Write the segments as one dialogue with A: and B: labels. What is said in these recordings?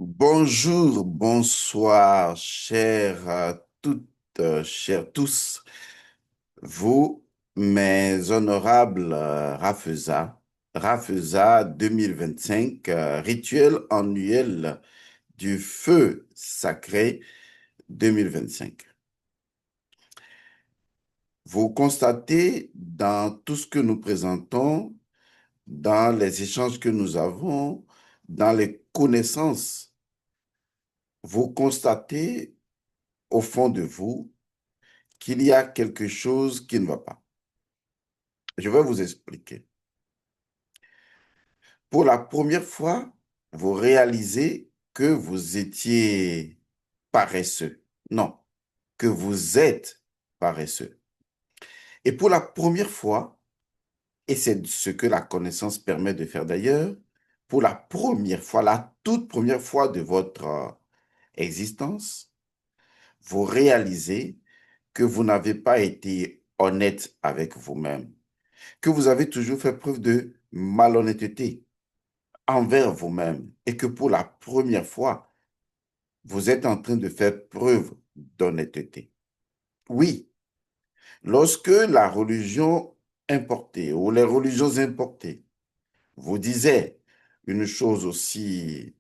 A: Bonjour, bonsoir, chers toutes, chers tous, vous, mes honorables Rafeza 2025, rituel annuel du feu sacré 2025. Vous constatez dans tout ce que nous présentons, dans les échanges que nous avons, dans les connaissances, vous constatez au fond de vous qu'il y a quelque chose qui ne va pas. Je vais vous expliquer. Pour la première fois, vous réalisez que vous étiez paresseux. Non, que vous êtes paresseux. Et pour la première fois, et c'est ce que la connaissance permet de faire d'ailleurs, pour la première fois, la toute première fois de votre existence, vous réalisez que vous n'avez pas été honnête avec vous-même, que vous avez toujours fait preuve de malhonnêteté envers vous-même et que pour la première fois, vous êtes en train de faire preuve d'honnêteté. Oui, lorsque la religion importée ou les religions importées vous disaient une chose aussi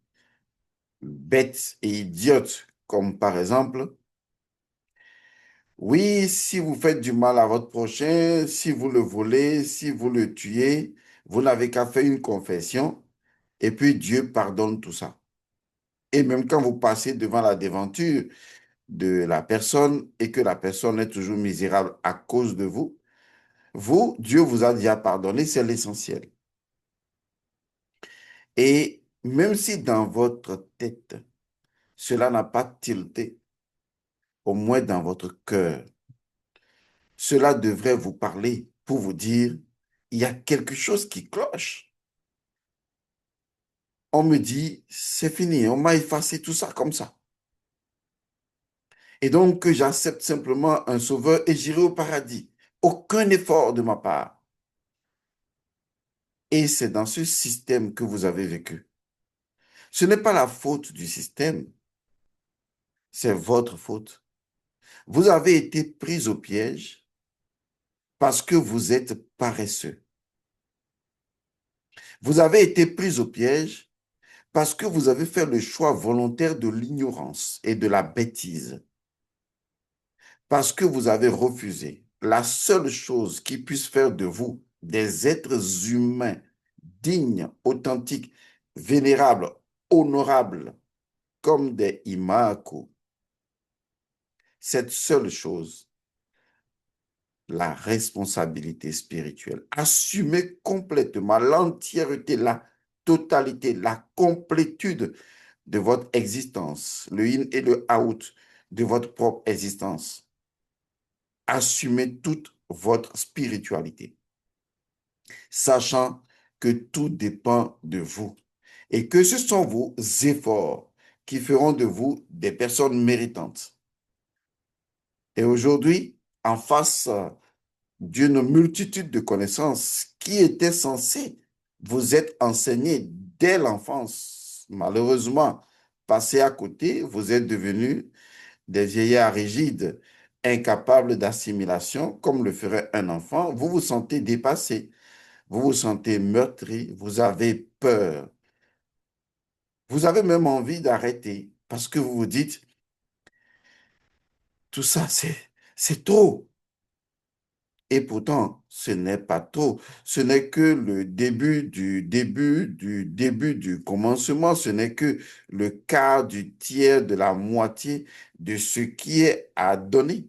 A: bête et idiote comme par exemple, oui, si vous faites du mal à votre prochain, si vous le volez, si vous le tuez, vous n'avez qu'à faire une confession et puis Dieu pardonne tout ça. Et même quand vous passez devant la déventure de la personne et que la personne est toujours misérable à cause de vous, vous, Dieu vous a déjà pardonné, c'est l'essentiel. Et même si dans votre tête, cela n'a pas tilté, au moins dans votre cœur, cela devrait vous parler pour vous dire, il y a quelque chose qui cloche. On me dit, c'est fini, on m'a effacé tout ça comme ça. Et donc, j'accepte simplement un sauveur et j'irai au paradis. Aucun effort de ma part. Et c'est dans ce système que vous avez vécu. Ce n'est pas la faute du système, c'est votre faute. Vous avez été pris au piège parce que vous êtes paresseux. Vous avez été pris au piège parce que vous avez fait le choix volontaire de l'ignorance et de la bêtise. Parce que vous avez refusé la seule chose qui puisse faire de vous des êtres humains dignes, authentiques, vénérables, honorables, comme des imaku. Cette seule chose, la responsabilité spirituelle. Assumez complètement l'entièreté, la totalité, la complétude de votre existence, le in et le out de votre propre existence. Assumez toute votre spiritualité, sachant que tout dépend de vous et que ce sont vos efforts qui feront de vous des personnes méritantes. Et aujourd'hui, en face d'une multitude de connaissances qui étaient censées vous être enseignées dès l'enfance, malheureusement, passé à côté, vous êtes devenus des vieillards rigides, incapables d'assimilation, comme le ferait un enfant. Vous vous sentez dépassé, vous vous sentez meurtri, vous avez peur. Vous avez même envie d'arrêter parce que vous vous dites, tout ça, c'est trop. Et pourtant, ce n'est pas trop. Ce n'est que le début du commencement. Ce n'est que le quart du tiers de la moitié de ce qui est à donner.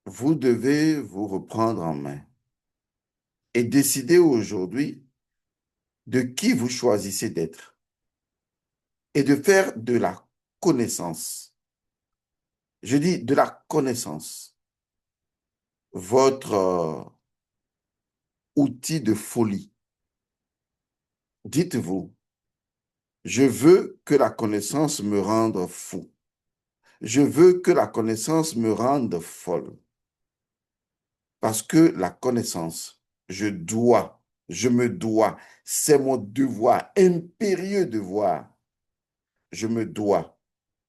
A: Vous devez vous reprendre en main et décider aujourd'hui de qui vous choisissez d'être et de faire de la connaissance. Je dis de la connaissance, votre outil de folie. Dites-vous, je veux que la connaissance me rende fou. Je veux que la connaissance me rende folle. Parce que la connaissance, je dois Je me dois, c'est mon devoir, impérieux devoir. Je me dois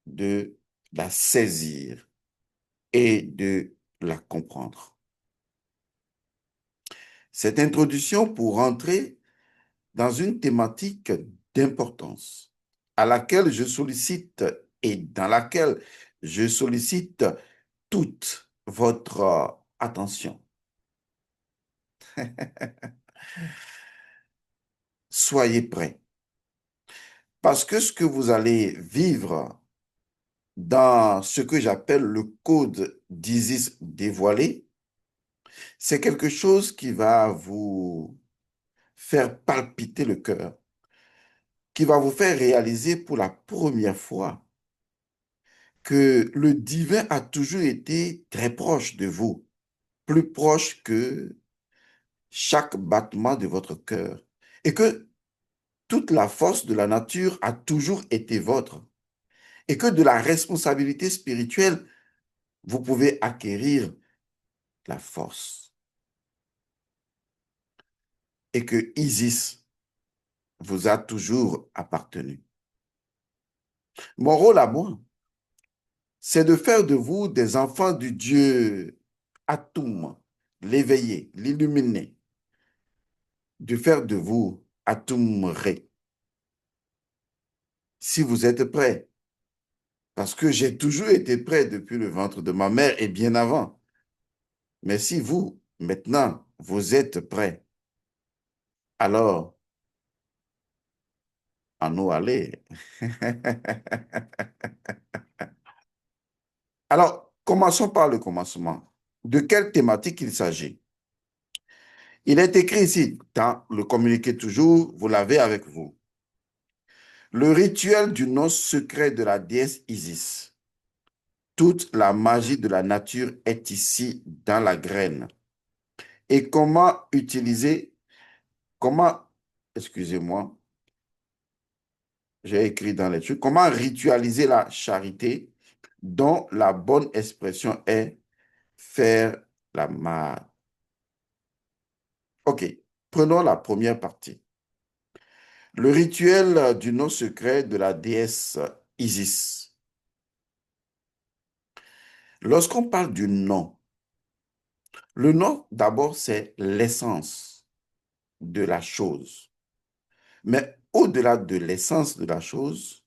A: de la saisir et de la comprendre. Cette introduction pour entrer dans une thématique d'importance à laquelle je sollicite et dans laquelle je sollicite toute votre attention. Soyez prêts parce que ce que vous allez vivre dans ce que j'appelle le code d'Isis dévoilé, c'est quelque chose qui va vous faire palpiter le cœur, qui va vous faire réaliser pour la première fois que le divin a toujours été très proche de vous, plus proche que chaque battement de votre cœur, et que toute la force de la nature a toujours été vôtre, et que de la responsabilité spirituelle, vous pouvez acquérir la force, et que Isis vous a toujours appartenu. Mon rôle à moi, c'est de faire de vous des enfants du Dieu Atum, l'éveillé, l'illuminé, de faire de vous Atum Ré. Si vous êtes prêts, parce que j'ai toujours été prêt depuis le ventre de ma mère et bien avant. Mais si vous, maintenant, vous êtes prêts, alors, à nous aller. Alors, commençons par le commencement. De quelle thématique il s'agit? Il est écrit ici, dans le communiqué toujours, vous l'avez avec vous. Le rituel du nom secret de la déesse Isis. Toute la magie de la nature est ici dans la graine. Et comment, excusez-moi, j'ai écrit dans les trucs, comment ritualiser la charité dont la bonne expression est faire la marre. OK, prenons la première partie. Le rituel du nom secret de la déesse Isis. Lorsqu'on parle du nom, le nom, d'abord, c'est l'essence de la chose. Mais au-delà de l'essence de la chose,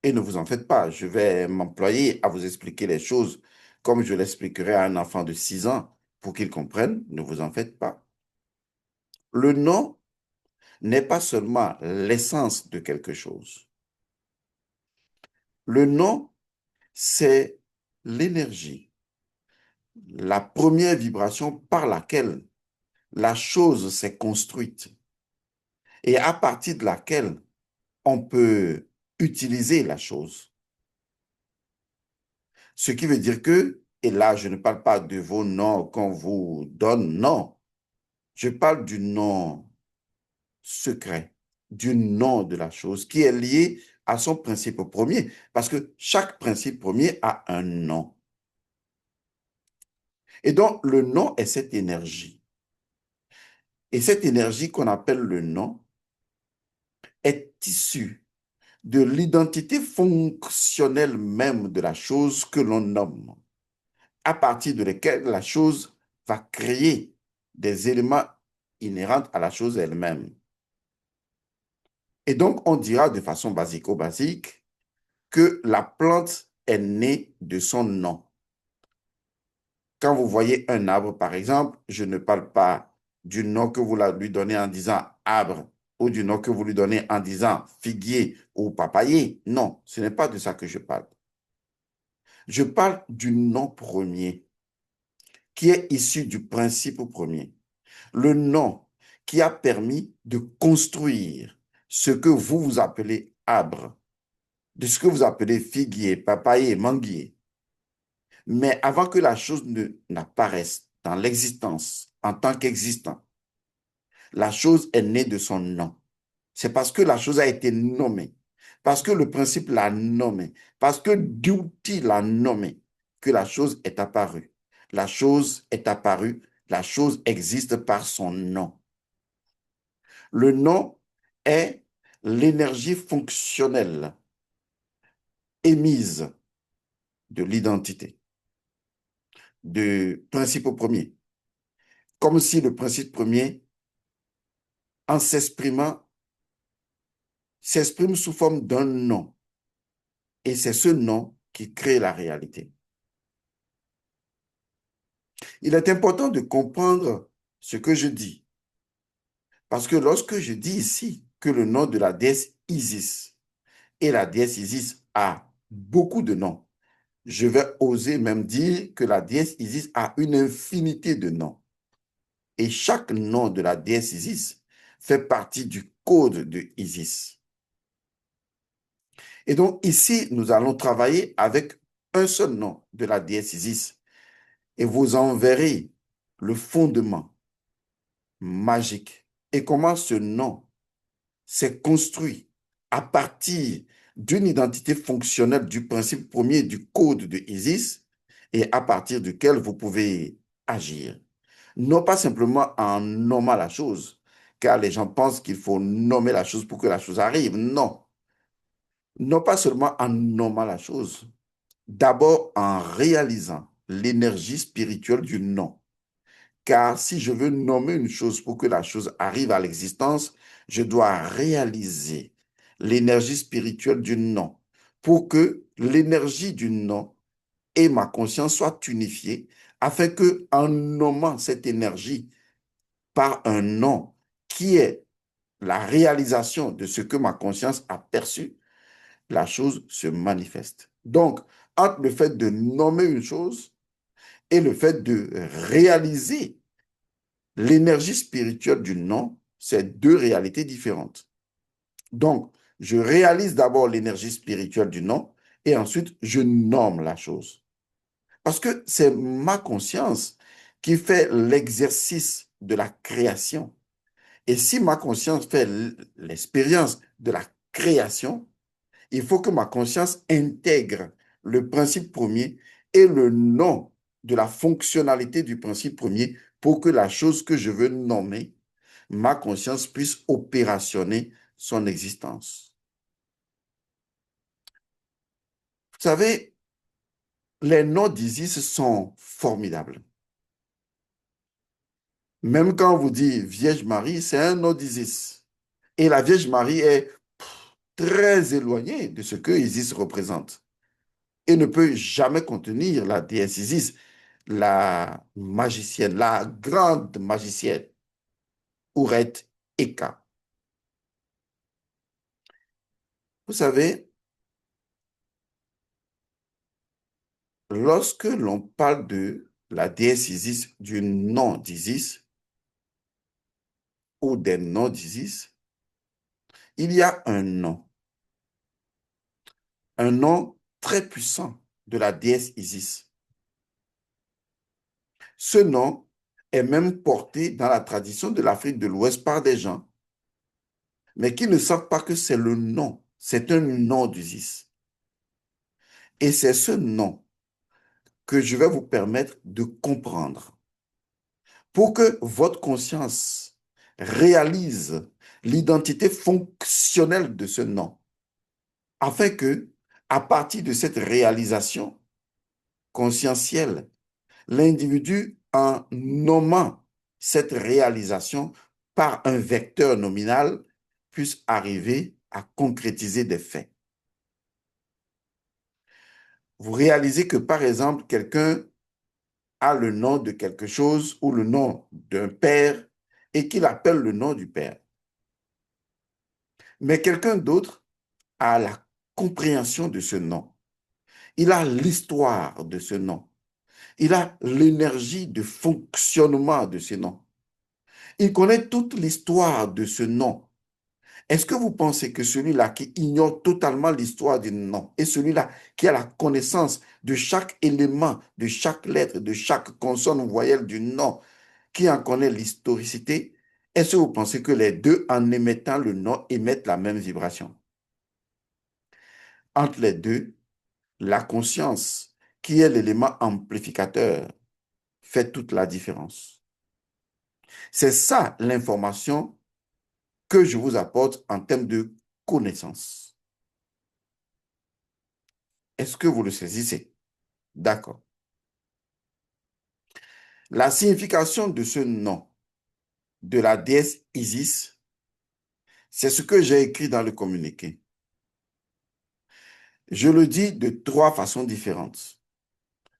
A: et ne vous en faites pas, je vais m'employer à vous expliquer les choses comme je l'expliquerai à un enfant de 6 ans pour qu'il comprenne, ne vous en faites pas. Le nom n'est pas seulement l'essence de quelque chose. Le nom, c'est l'énergie, la première vibration par laquelle la chose s'est construite et à partir de laquelle on peut utiliser la chose. Ce qui veut dire que, et là je ne parle pas de vos noms qu'on vous donne, non, je parle du nom secret, du nom de la chose qui est lié à son principe premier, parce que chaque principe premier a un nom. Et donc, le nom est cette énergie. Et cette énergie qu'on appelle le nom est issue de l'identité fonctionnelle même de la chose que l'on nomme, à partir de laquelle la chose va créer des éléments inhérents à la chose elle-même. Et donc, on dira de façon basico-basique que la plante est née de son nom. Quand vous voyez un arbre, par exemple, je ne parle pas du nom que vous lui donnez en disant arbre ou du nom que vous lui donnez en disant figuier ou papayer. Non, ce n'est pas de ça que je parle. Je parle du nom premier qui est issu du principe premier. Le nom qui a permis de construire ce que vous appelez arbre, de ce que vous appelez figuier, papayer, manguier. Mais avant que la chose n'apparaisse dans l'existence en tant qu'existant, la chose est née de son nom. C'est parce que la chose a été nommée, parce que le principe l'a nommé, parce que d'outil l'a nommé, que la chose est apparue. La chose est apparue, la chose existe par son nom. Le nom est l'énergie fonctionnelle émise de l'identité, du principe premier. Comme si le principe premier, en s'exprimant, s'exprime sous forme d'un nom. Et c'est ce nom qui crée la réalité. Il est important de comprendre ce que je dis. Parce que lorsque je dis ici que le nom de la déesse Isis, et la déesse Isis a beaucoup de noms, je vais oser même dire que la déesse Isis a une infinité de noms. Et chaque nom de la déesse Isis fait partie du code de Isis. Et donc ici, nous allons travailler avec un seul nom de la déesse Isis et vous en verrez le fondement magique et comment ce nom s'est construit à partir d'une identité fonctionnelle du principe premier du code de Isis et à partir duquel vous pouvez agir. Non pas simplement en nommant la chose, car les gens pensent qu'il faut nommer la chose pour que la chose arrive. Non. Non pas seulement en nommant la chose, d'abord en réalisant l'énergie spirituelle du nom. Car si je veux nommer une chose pour que la chose arrive à l'existence, je dois réaliser l'énergie spirituelle du nom pour que l'énergie du nom et ma conscience soient unifiées afin que, en nommant cette énergie par un nom qui est la réalisation de ce que ma conscience a perçu, la chose se manifeste. Donc, entre le fait de nommer une chose et le fait de réaliser l'énergie spirituelle du nom, c'est deux réalités différentes. Donc, je réalise d'abord l'énergie spirituelle du nom et ensuite je nomme la chose. Parce que c'est ma conscience qui fait l'exercice de la création. Et si ma conscience fait l'expérience de la création, il faut que ma conscience intègre le principe premier et le nom de la fonctionnalité du principe premier pour que la chose que je veux nommer, ma conscience puisse opérationner son existence. Vous savez, les noms d'Isis sont formidables. Même quand on vous dit Vierge Marie, c'est un nom d'Isis. Et la Vierge Marie est très éloignée de ce que Isis représente et ne peut jamais contenir la déesse Isis, la magicienne, la grande magicienne, Ouret Eka. Vous savez, lorsque l'on parle de la déesse Isis, du nom d'Isis ou des noms d'Isis, il y a un nom très puissant de la déesse Isis. Ce nom est même porté dans la tradition de l'Afrique de l'Ouest par des gens, mais qui ne savent pas que c'est le nom, c'est un nom d'Isis. Et c'est ce nom que je vais vous permettre de comprendre pour que votre conscience réalise l'identité fonctionnelle de ce nom, afin que, à partir de cette réalisation conscientielle, l'individu, en nommant cette réalisation par un vecteur nominal, puisse arriver à concrétiser des faits. Vous réalisez que, par exemple, quelqu'un a le nom de quelque chose ou le nom d'un père et qu'il appelle le nom du père. Mais quelqu'un d'autre a la compréhension de ce nom. Il a l'histoire de ce nom. Il a l'énergie de fonctionnement de ce nom. Il connaît toute l'histoire de ce nom. Est-ce que vous pensez que celui-là qui ignore totalement l'histoire du nom et celui-là qui a la connaissance de chaque élément, de chaque lettre, de chaque consonne ou voyelle du nom, qui en connaît l'historicité, est-ce que vous pensez que les deux, en émettant le nom, émettent la même vibration? Entre les deux, la conscience, qui est l'élément amplificateur, fait toute la différence. C'est ça l'information que je vous apporte en termes de connaissances. Est-ce que vous le saisissez? D'accord. La signification de ce nom de la déesse Isis, c'est ce que j'ai écrit dans le communiqué. Je le dis de trois façons différentes.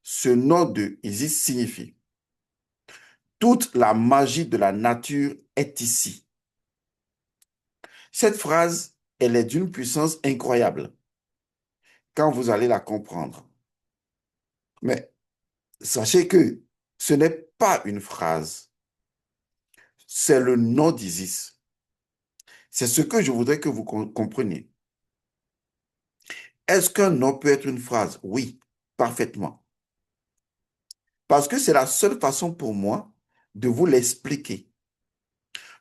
A: Ce nom de Isis signifie: toute la magie de la nature est ici. Cette phrase, elle est d'une puissance incroyable quand vous allez la comprendre. Mais sachez que ce n'est pas une phrase, c'est le nom d'Isis. C'est ce que je voudrais que vous compreniez. Est-ce qu'un nom peut être une phrase? Oui, parfaitement. Parce que c'est la seule façon pour moi de vous l'expliquer.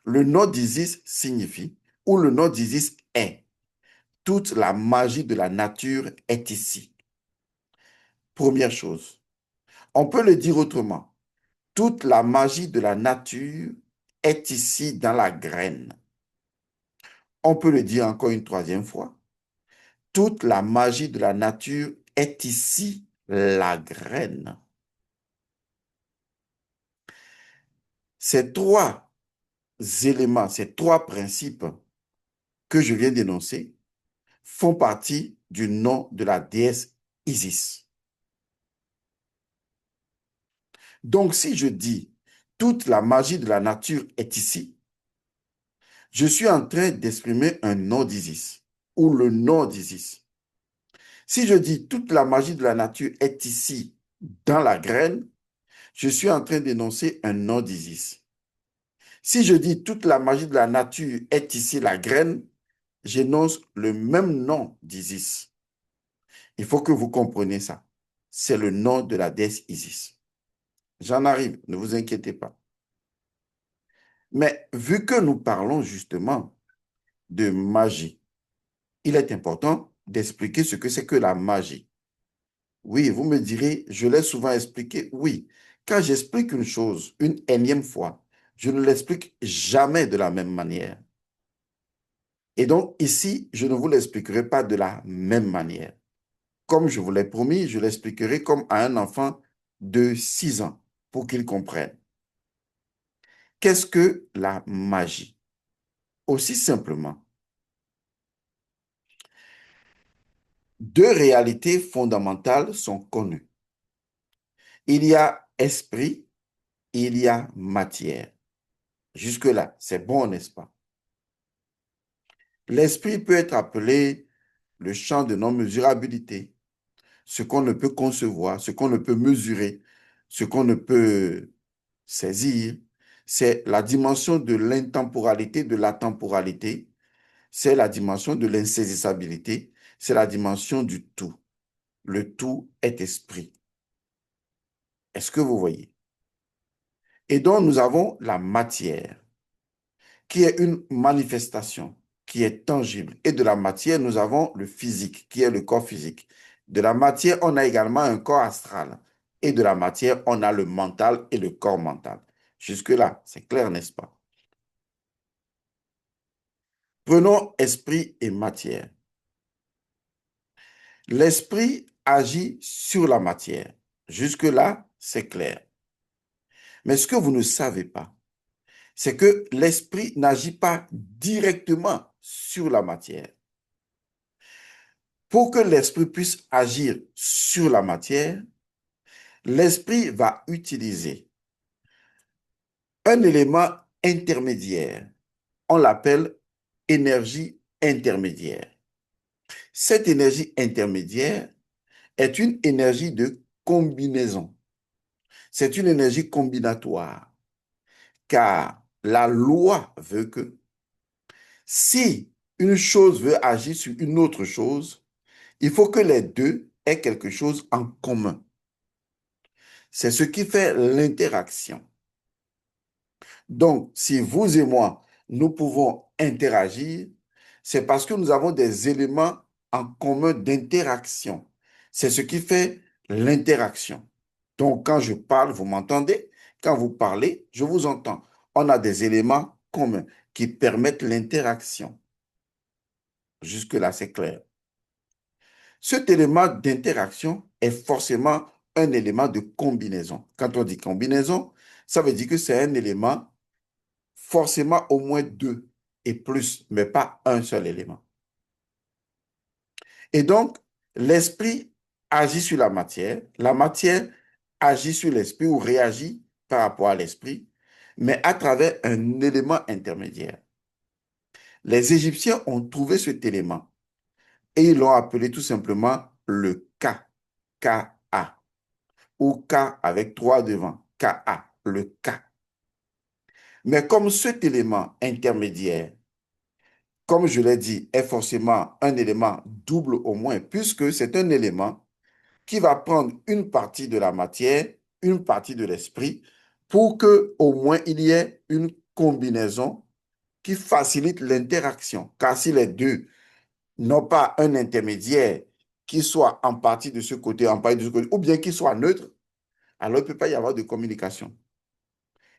A: Le nom d'Isis signifie, ou le nom d'Isis est, toute la magie de la nature est ici. Première chose. On peut le dire autrement. Toute la magie de la nature est ici dans la graine. On peut le dire encore une troisième fois. Toute la magie de la nature est ici la graine. Ces trois éléments, ces trois principes que je viens d'énoncer font partie du nom de la déesse Isis. Donc, si je dis toute la magie de la nature est ici, je suis en train d'exprimer un nom d'Isis ou le nom d'Isis. Si je dis toute la magie de la nature est ici dans la graine, je suis en train d'énoncer un nom d'Isis. Si je dis toute la magie de la nature est ici la graine, j'énonce le même nom d'Isis. Il faut que vous compreniez ça. C'est le nom de la déesse Isis. J'en arrive, ne vous inquiétez pas. Mais vu que nous parlons justement de magie, il est important d'expliquer ce que c'est que la magie. Oui, vous me direz, je l'ai souvent expliqué. Oui, quand j'explique une chose une énième fois, je ne l'explique jamais de la même manière. Et donc ici, je ne vous l'expliquerai pas de la même manière. Comme je vous l'ai promis, je l'expliquerai comme à un enfant de 6 ans pour qu'il comprenne. Qu'est-ce que la magie? Aussi simplement, deux réalités fondamentales sont connues. Il y a esprit, il y a matière. Jusque-là, c'est bon, n'est-ce pas? L'esprit peut être appelé le champ de non-mesurabilité, ce qu'on ne peut concevoir, ce qu'on ne peut mesurer, ce qu'on ne peut saisir. C'est la dimension de l'intemporalité, de la temporalité. C'est la dimension de l'insaisissabilité. C'est la dimension du tout. Le tout est esprit. Est-ce que vous voyez? Et donc, nous avons la matière, qui est une manifestation, qui est tangible. Et de la matière, nous avons le physique, qui est le corps physique. De la matière, on a également un corps astral. Et de la matière, on a le mental et le corps mental. Jusque-là, c'est clair, n'est-ce pas? Prenons esprit et matière. L'esprit agit sur la matière. Jusque-là, c'est clair. Mais ce que vous ne savez pas, c'est que l'esprit n'agit pas directement sur la matière. Pour que l'esprit puisse agir sur la matière, l'esprit va utiliser un élément intermédiaire. On l'appelle énergie intermédiaire. Cette énergie intermédiaire est une énergie de combinaison. C'est une énergie combinatoire, car la loi veut que si une chose veut agir sur une autre chose, il faut que les deux aient quelque chose en commun. C'est ce qui fait l'interaction. Donc, si vous et moi, nous pouvons interagir, c'est parce que nous avons des éléments en commun d'interaction. C'est ce qui fait l'interaction. Donc, quand je parle, vous m'entendez. Quand vous parlez, je vous entends. On a des éléments communs qui permettent l'interaction. Jusque-là, c'est clair. Cet élément d'interaction est forcément un élément de combinaison. Quand on dit combinaison, ça veut dire que c'est un élément forcément au moins deux et plus, mais pas un seul élément. Et donc, l'esprit agit sur la matière agit sur l'esprit ou réagit par rapport à l'esprit, mais à travers un élément intermédiaire. Les Égyptiens ont trouvé cet élément et ils l'ont appelé tout simplement le Ka, Ka-A, ou K avec 3 devant, Ka, le Ka. Mais comme cet élément intermédiaire, comme je l'ai dit, est forcément un élément double au moins, puisque c'est un élément qui va prendre une partie de la matière, une partie de l'esprit, pour que au moins il y ait une combinaison qui facilite l'interaction. Car si les deux n'ont pas un intermédiaire qui soit en partie de ce côté, en partie de ce côté, ou bien qui soit neutre, alors il ne peut pas y avoir de communication.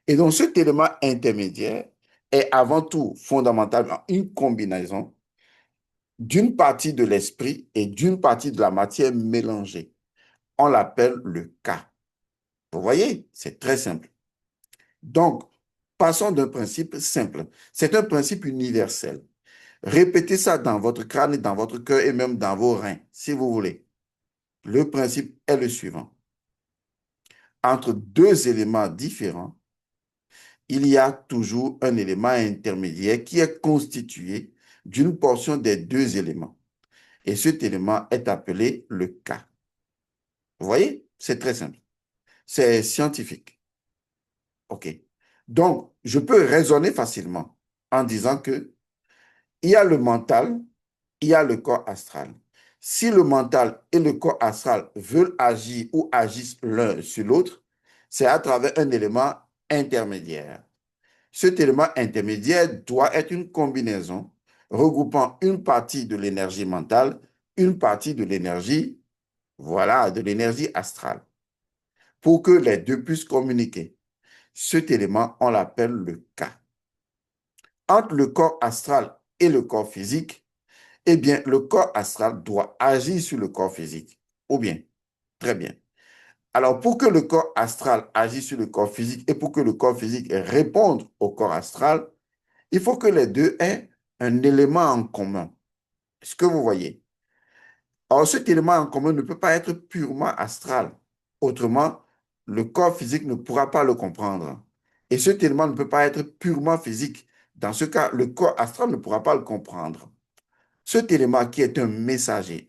A: Et donc cet élément intermédiaire est avant tout fondamentalement une combinaison d'une partie de l'esprit et d'une partie de la matière mélangée. On l'appelle le cas. Vous voyez, c'est très simple. Donc, passons d'un principe simple. C'est un principe universel. Répétez ça dans votre crâne, dans votre cœur et même dans vos reins, si vous voulez. Le principe est le suivant. Entre deux éléments différents, il y a toujours un élément intermédiaire qui est constitué d'une portion des deux éléments. Et cet élément est appelé le cas. Vous voyez? C'est très simple. C'est scientifique. OK. Donc, je peux raisonner facilement en disant que il y a le mental, il y a le corps astral. Si le mental et le corps astral veulent agir ou agissent l'un sur l'autre, c'est à travers un élément intermédiaire. Cet élément intermédiaire doit être une combinaison regroupant une partie de l'énergie mentale, une partie de l'énergie, voilà, de l'énergie astrale, pour que les deux puissent communiquer. Cet élément, on l'appelle le cas. Entre le corps astral et le corps physique, eh bien, le corps astral doit agir sur le corps physique. Ou bien, très bien. Alors, pour que le corps astral agisse sur le corps physique et pour que le corps physique réponde au corps astral, il faut que les deux aient un élément en commun. Est-ce que vous voyez? Or, cet élément en commun ne peut pas être purement astral. Autrement, le corps physique ne pourra pas le comprendre. Et cet élément ne peut pas être purement physique. Dans ce cas, le corps astral ne pourra pas le comprendre. Cet élément qui est un messager,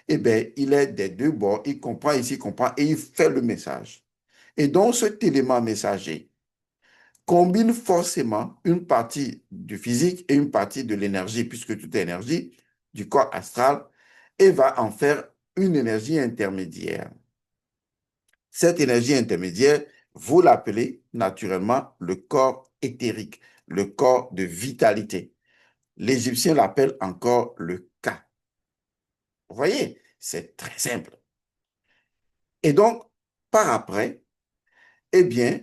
A: eh bien, il est des deux bords, il comprend ici, il comprend et il fait le message. Et donc, cet élément messager combine forcément une partie du physique et une partie de l'énergie, puisque toute énergie du corps astral, et va en faire une énergie intermédiaire. Cette énergie intermédiaire, vous l'appelez naturellement le corps éthérique, le corps de vitalité. L'Égyptien l'appelle encore le Ka. Vous voyez, c'est très simple. Et donc, par après, eh bien,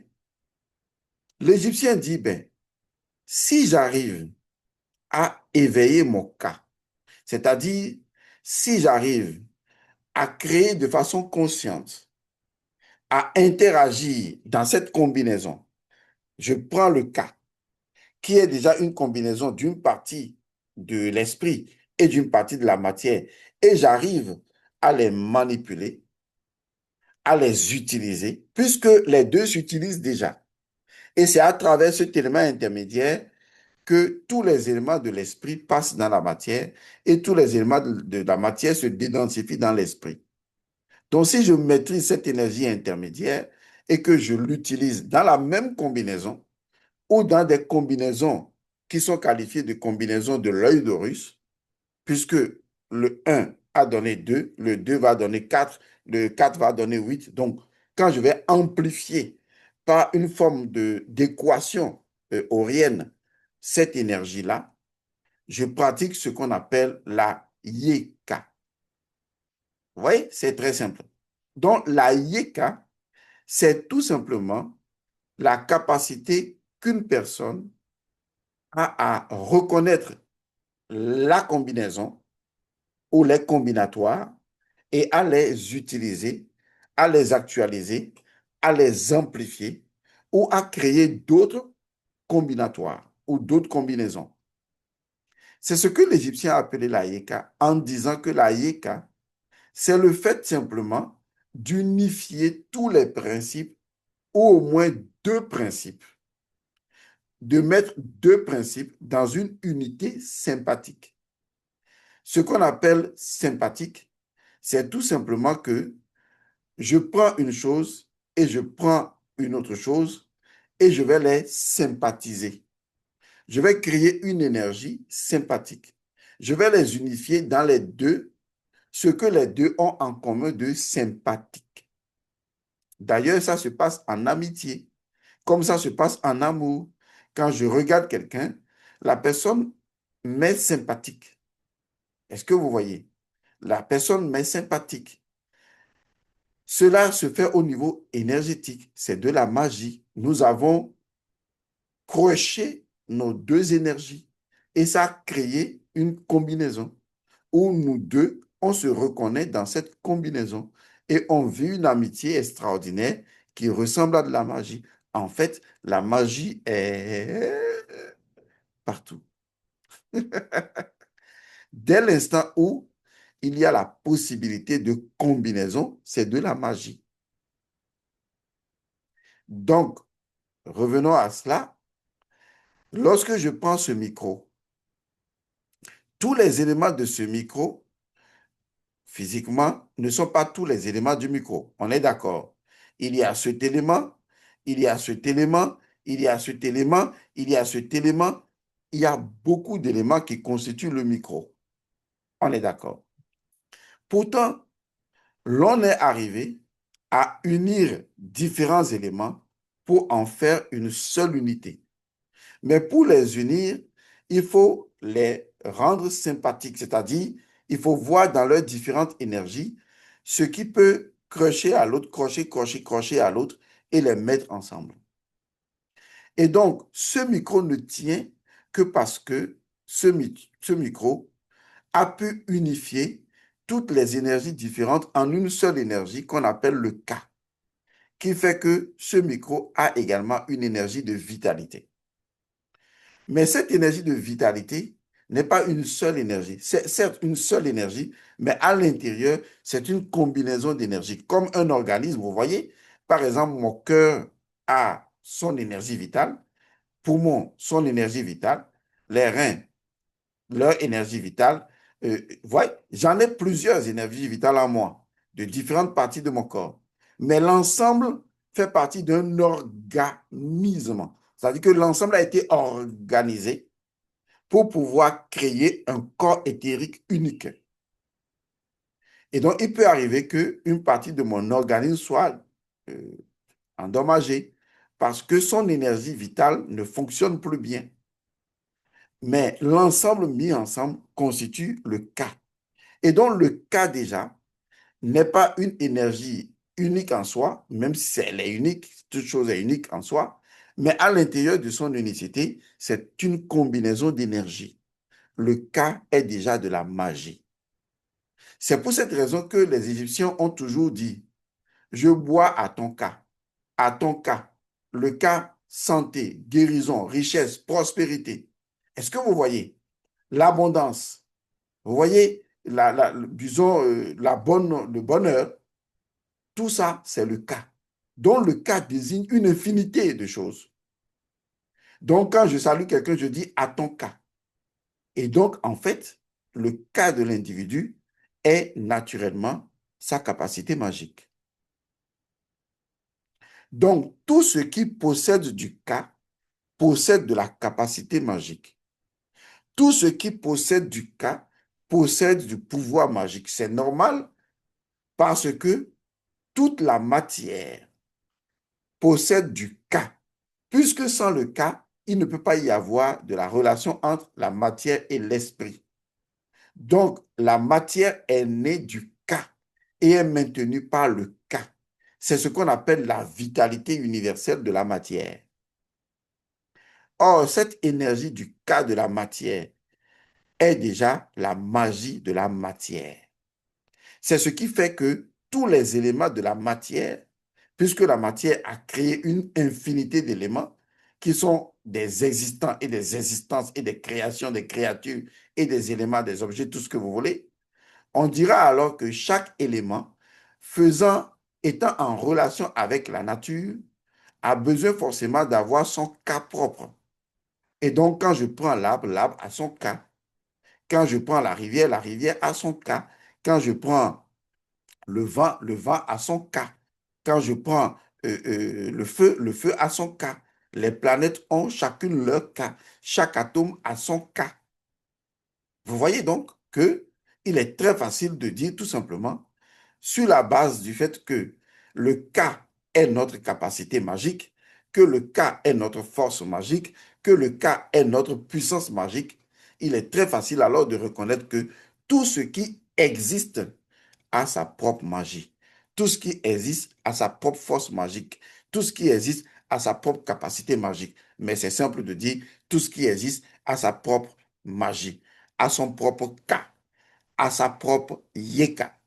A: l'Égyptien dit, ben, si j'arrive à éveiller mon Ka, c'est-à-dire si j'arrive à créer de façon consciente, à interagir dans cette combinaison, je prends le Ka, qui est déjà une combinaison d'une partie de l'esprit et d'une partie de la matière, et j'arrive à les manipuler, à les utiliser, puisque les deux s'utilisent déjà. Et c'est à travers cet élément intermédiaire que tous les éléments de l'esprit passent dans la matière et tous les éléments de la matière se dédensifient dans l'esprit. Donc, si je maîtrise cette énergie intermédiaire et que je l'utilise dans la même combinaison ou dans des combinaisons qui sont qualifiées de combinaisons de l'œil d'Horus, puisque le 1 a donné 2, le 2 va donner 4, le 4 va donner 8. Donc, quand je vais amplifier par une forme d'équation aurienne cette énergie-là, je pratique ce qu'on appelle la yeka. Vous voyez, c'est très simple. Donc, la yeka, c'est tout simplement la capacité qu'une personne à reconnaître la combinaison ou les combinatoires et à les utiliser, à les actualiser, à les amplifier ou à créer d'autres combinatoires ou d'autres combinaisons. C'est ce que l'Égyptien a appelé la yeka en disant que la yeka, c'est le fait simplement d'unifier tous les principes ou au moins deux principes, de mettre deux principes dans une unité sympathique. Ce qu'on appelle sympathique, c'est tout simplement que je prends une chose et je prends une autre chose et je vais les sympathiser. Je vais créer une énergie sympathique. Je vais les unifier dans les deux, ce que les deux ont en commun de sympathique. D'ailleurs, ça se passe en amitié, comme ça se passe en amour. Quand je regarde quelqu'un, la personne m'est sympathique. Est-ce que vous voyez? La personne m'est sympathique. Cela se fait au niveau énergétique. C'est de la magie. Nous avons croché nos deux énergies et ça a créé une combinaison où nous deux, on se reconnaît dans cette combinaison et on vit une amitié extraordinaire qui ressemble à de la magie. En fait, la magie est partout. Dès l'instant où il y a la possibilité de combinaison, c'est de la magie. Donc, revenons à cela. Lorsque je prends ce micro, tous les éléments de ce micro, physiquement, ne sont pas tous les éléments du micro. On est d'accord. Il y a cet élément, il y a cet élément, il y a cet élément, il y a cet élément. Il y a beaucoup d'éléments qui constituent le micro. On est d'accord. Pourtant, l'on est arrivé à unir différents éléments pour en faire une seule unité. Mais pour les unir, il faut les rendre sympathiques, c'est-à-dire il faut voir dans leurs différentes énergies ce qui peut crocher à l'autre, crocher à l'autre et les mettre ensemble. Et donc, ce micro ne tient que parce que ce micro a pu unifier toutes les énergies différentes en une seule énergie qu'on appelle le K, qui fait que ce micro a également une énergie de vitalité. Mais cette énergie de vitalité n'est pas une seule énergie. C'est certes une seule énergie, mais à l'intérieur, c'est une combinaison d'énergie. Comme un organisme, vous voyez, par exemple, mon cœur a son énergie vitale, poumon, son énergie vitale, les reins, leur énergie vitale. Voyez, j'en ai plusieurs énergies vitales en moi, de différentes parties de mon corps. Mais l'ensemble fait partie d'un organisme. C'est-à-dire que l'ensemble a été organisé pour pouvoir créer un corps éthérique unique. Et donc, il peut arriver qu'une partie de mon organisme soit euh, endommagée parce que son énergie vitale ne fonctionne plus bien. Mais l'ensemble mis ensemble constitue le cas. Et donc, le cas déjà n'est pas une énergie unique en soi, même si elle est unique, toute chose est unique en soi, mais à l'intérieur de son unicité, c'est une combinaison d'énergie. Le cas est déjà de la magie. C'est pour cette raison que les Égyptiens ont toujours dit, je bois à ton cas, le cas santé, guérison, richesse, prospérité. Est-ce que vous voyez l'abondance? Vous voyez, disons, le bonheur, tout ça, c'est le cas. Donc, le cas désigne une infinité de choses. Donc, quand je salue quelqu'un, je dis à ton cas. Et donc, en fait, le cas de l'individu est naturellement sa capacité magique. Donc, tout ce qui possède du cas possède de la capacité magique. Tout ce qui possède du cas possède du pouvoir magique. C'est normal parce que toute la matière possède du cas. Puisque sans le cas, il ne peut pas y avoir de la relation entre la matière et l'esprit. Donc, la matière est née du cas et est maintenue par le cas. C'est ce qu'on appelle la vitalité universelle de la matière. Or, cette énergie du K de la matière est déjà la magie de la matière. C'est ce qui fait que tous les éléments de la matière, puisque la matière a créé une infinité d'éléments qui sont des existants et des existences et des créations, des créatures et des éléments, des objets, tout ce que vous voulez, on dira alors que chaque élément étant en relation avec la nature, a besoin forcément d'avoir son cas propre. Et donc, quand je prends l'arbre, l'arbre a son cas. Quand je prends la rivière a son cas. Quand je prends le vent a son cas. Quand je prends le feu a son cas. Les planètes ont chacune leur cas. Chaque atome a son cas. Vous voyez donc que il est très facile de dire tout simplement, sur la base du fait que le cas est notre capacité magique, que le cas est notre force magique, que le cas est notre puissance magique, il est très facile alors de reconnaître que tout ce qui existe a sa propre magie. Tout ce qui existe a sa propre force magique. Tout ce qui existe a sa propre capacité magique. Mais c'est simple de dire, tout ce qui existe a sa propre magie, a son propre cas, a sa propre yeka.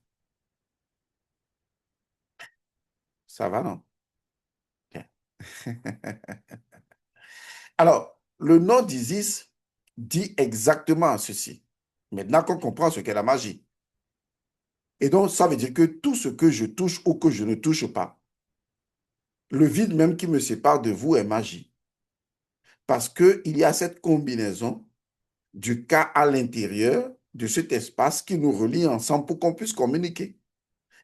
A: Ça va, non? Bien. Alors, le nom d'Isis dit exactement ceci. Maintenant qu'on comprend ce qu'est la magie. Et donc, ça veut dire que tout ce que je touche ou que je ne touche pas, le vide même qui me sépare de vous est magie. Parce qu'il y a cette combinaison du cas à l'intérieur de cet espace qui nous relie ensemble pour qu'on puisse communiquer.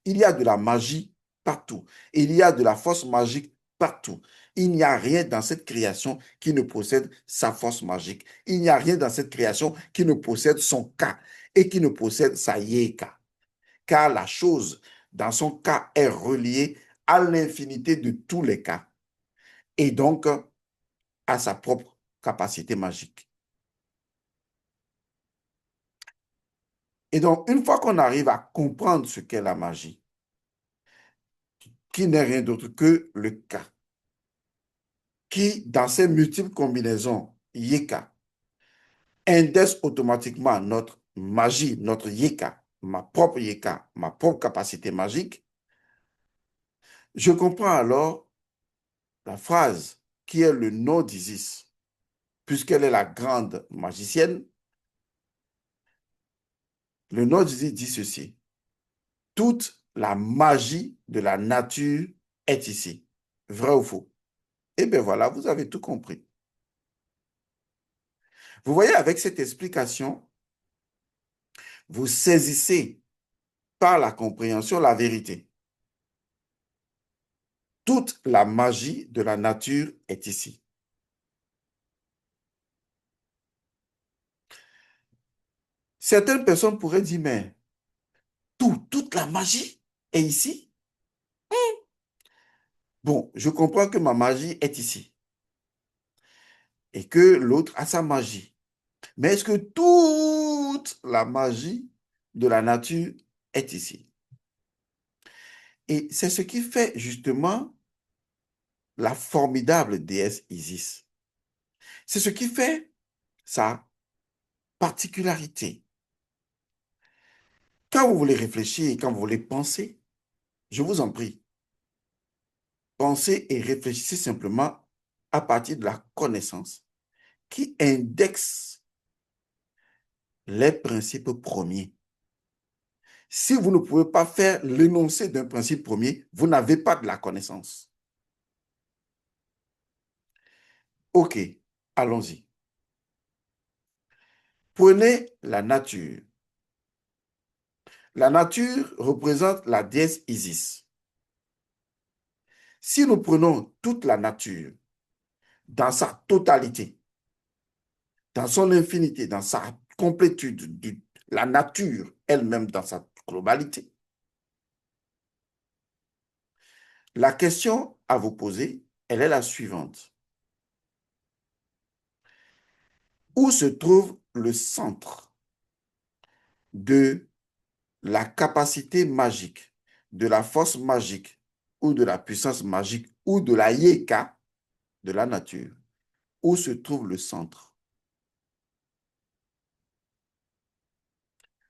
A: Il y a de la magie partout. Il y a de la force magique partout. Il n'y a rien dans cette création qui ne possède sa force magique. Il n'y a rien dans cette création qui ne possède son cas et qui ne possède sa yeka. Car la chose dans son cas est reliée à l'infinité de tous les cas et donc à sa propre capacité magique. Et donc, une fois qu'on arrive à comprendre ce qu'est la magie, qui n'est rien d'autre que le cas, qui, dans ses multiples combinaisons yeka, indexe automatiquement notre magie, notre yeka, ma propre capacité magique, je comprends alors la phrase qui est le nom d'Isis, puisqu'elle est la grande magicienne. Le nom d'Isis dit ceci: toute la magie de la nature est ici. Vrai ou faux? Eh bien voilà, vous avez tout compris. Vous voyez, avec cette explication, vous saisissez par la compréhension la vérité. Toute la magie de la nature est ici. Certaines personnes pourraient dire, mais toute la magie est ici? Bon, je comprends que ma magie est ici et que l'autre a sa magie. Mais est-ce que toute la magie de la nature est ici? Et c'est ce qui fait justement la formidable déesse Isis. C'est ce qui fait sa particularité. Quand vous voulez réfléchir et quand vous voulez penser, je vous en prie, pensez et réfléchissez simplement à partir de la connaissance qui indexe les principes premiers. Si vous ne pouvez pas faire l'énoncé d'un principe premier, vous n'avez pas de la connaissance. OK, allons-y. Prenez la nature. La nature représente la déesse Isis. Si nous prenons toute la nature dans sa totalité, dans son infinité, dans sa complétude, la nature elle-même dans sa globalité, la question à vous poser, elle est la suivante. Où se trouve le centre de la capacité magique, de la force magique ou de la puissance magique ou de la yeka de la nature? où se trouve le centre?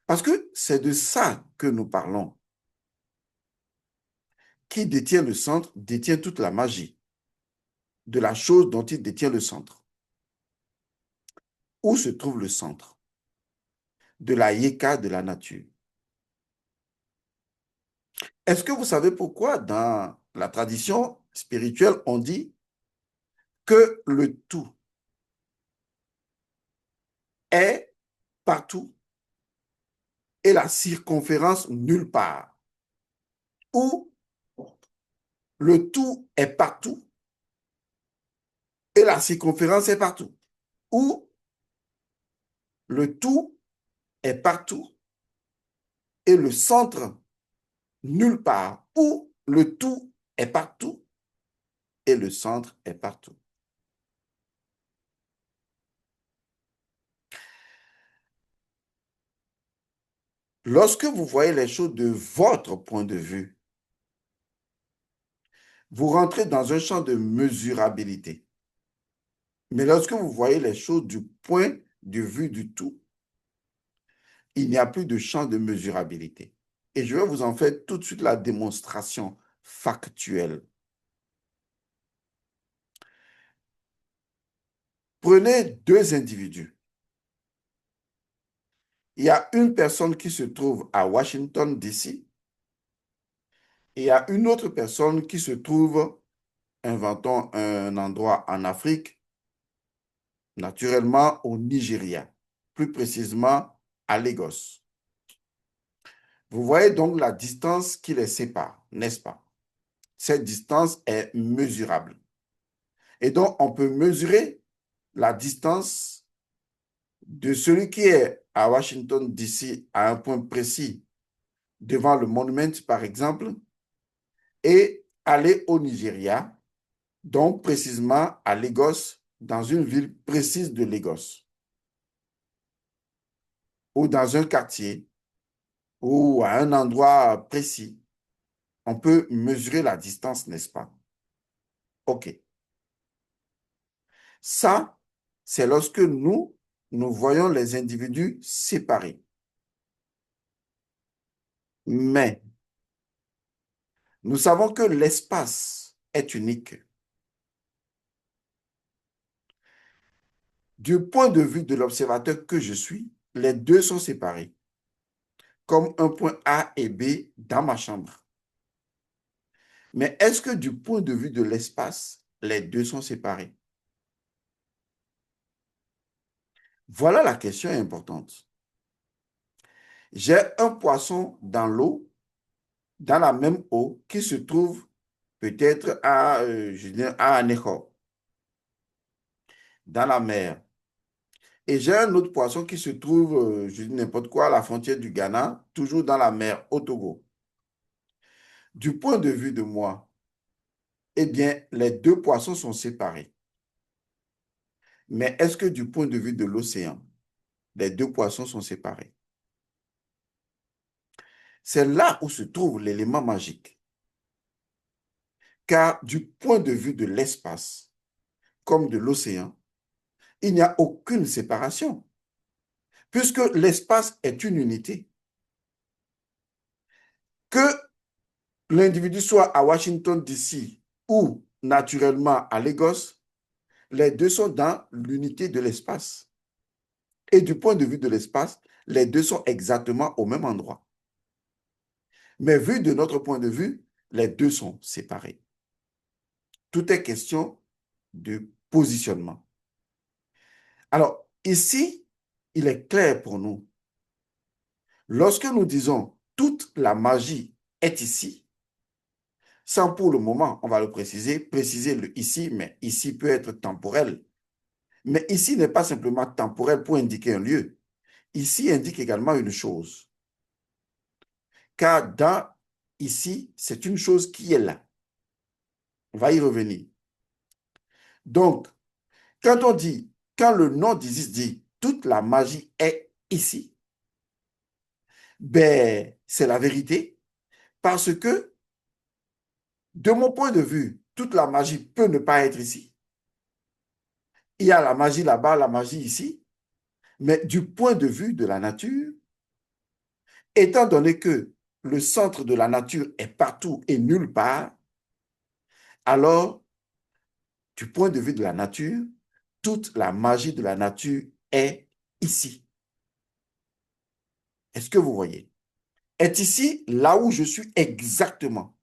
A: Parce que c'est de ça que nous parlons. Qui détient le centre détient toute la magie de la chose dont il détient le centre. Où se trouve le centre de la yéka de la nature? Est-ce que vous savez pourquoi dans la tradition spirituelle, on dit que le tout est partout et la circonférence nulle part? Ou le tout est partout et la circonférence est partout? Ou le tout est partout et le centre nulle part? Ou le tout est partout et le centre est partout? Lorsque vous voyez les choses de votre point de vue, vous rentrez dans un champ de mesurabilité. Mais lorsque vous voyez les choses du point de vue du tout, il n'y a plus de champ de mesurabilité. Et je vais vous en faire tout de suite la démonstration factuelle. Prenez deux individus. Il y a une personne qui se trouve à Washington, D.C. et il y a une autre personne qui se trouve, inventons un endroit en Afrique, naturellement au Nigeria, plus précisément à Lagos. Vous voyez donc la distance qui les sépare, n'est-ce pas? Cette distance est mesurable. Et donc, on peut mesurer la distance de celui qui est à Washington, D.C., à un point précis, devant le Monument, par exemple, et aller au Nigeria, donc précisément à Lagos, dans une ville précise de Lagos, ou dans un quartier, ou à un endroit précis. On peut mesurer la distance, n'est-ce pas? OK. Ça, c'est lorsque nous voyons les individus séparés. Mais nous savons que l'espace est unique. Du point de vue de l'observateur que je suis, les deux sont séparés, comme un point A et B dans ma chambre. Mais est-ce que du point de vue de l'espace, les deux sont séparés? Voilà la question importante. J'ai un poisson dans l'eau, dans la même eau, qui se trouve peut-être à, je dirais, à Anécho, dans la mer. Et j'ai un autre poisson qui se trouve, je dis n'importe quoi, à la frontière du Ghana, toujours dans la mer, au Togo. Du point de vue de moi, eh bien, les deux poissons sont séparés. Mais est-ce que du point de vue de l'océan, les deux poissons sont séparés? C'est là où se trouve l'élément magique. Car du point de vue de l'espace, comme de l'océan, il n'y a aucune séparation, puisque l'espace est une unité. Que l'individu soit à Washington, D.C. ou naturellement à Lagos, les deux sont dans l'unité de l'espace. Et du point de vue de l'espace, les deux sont exactement au même endroit. Mais vu de notre point de vue, les deux sont séparés. Tout est question de positionnement. Alors, ici, il est clair pour nous. Lorsque nous disons toute la magie est ici, sans pour le moment, on va le préciser le ici, mais ici peut être temporel. Mais ici n'est pas simplement temporel pour indiquer un lieu. Ici indique également une chose. Car dans ici, c'est une chose qui est là. On va y revenir. Donc, quand on dit, quand le nom d'Isis dit toute la magie est ici, ben, c'est la vérité. Parce que, de mon point de vue, toute la magie peut ne pas être ici. Il y a la magie là-bas, la magie ici. Mais du point de vue de la nature, étant donné que le centre de la nature est partout et nulle part, alors, du point de vue de la nature, toute la magie de la nature est ici. Est-ce que vous voyez? Est ici là où je suis exactement,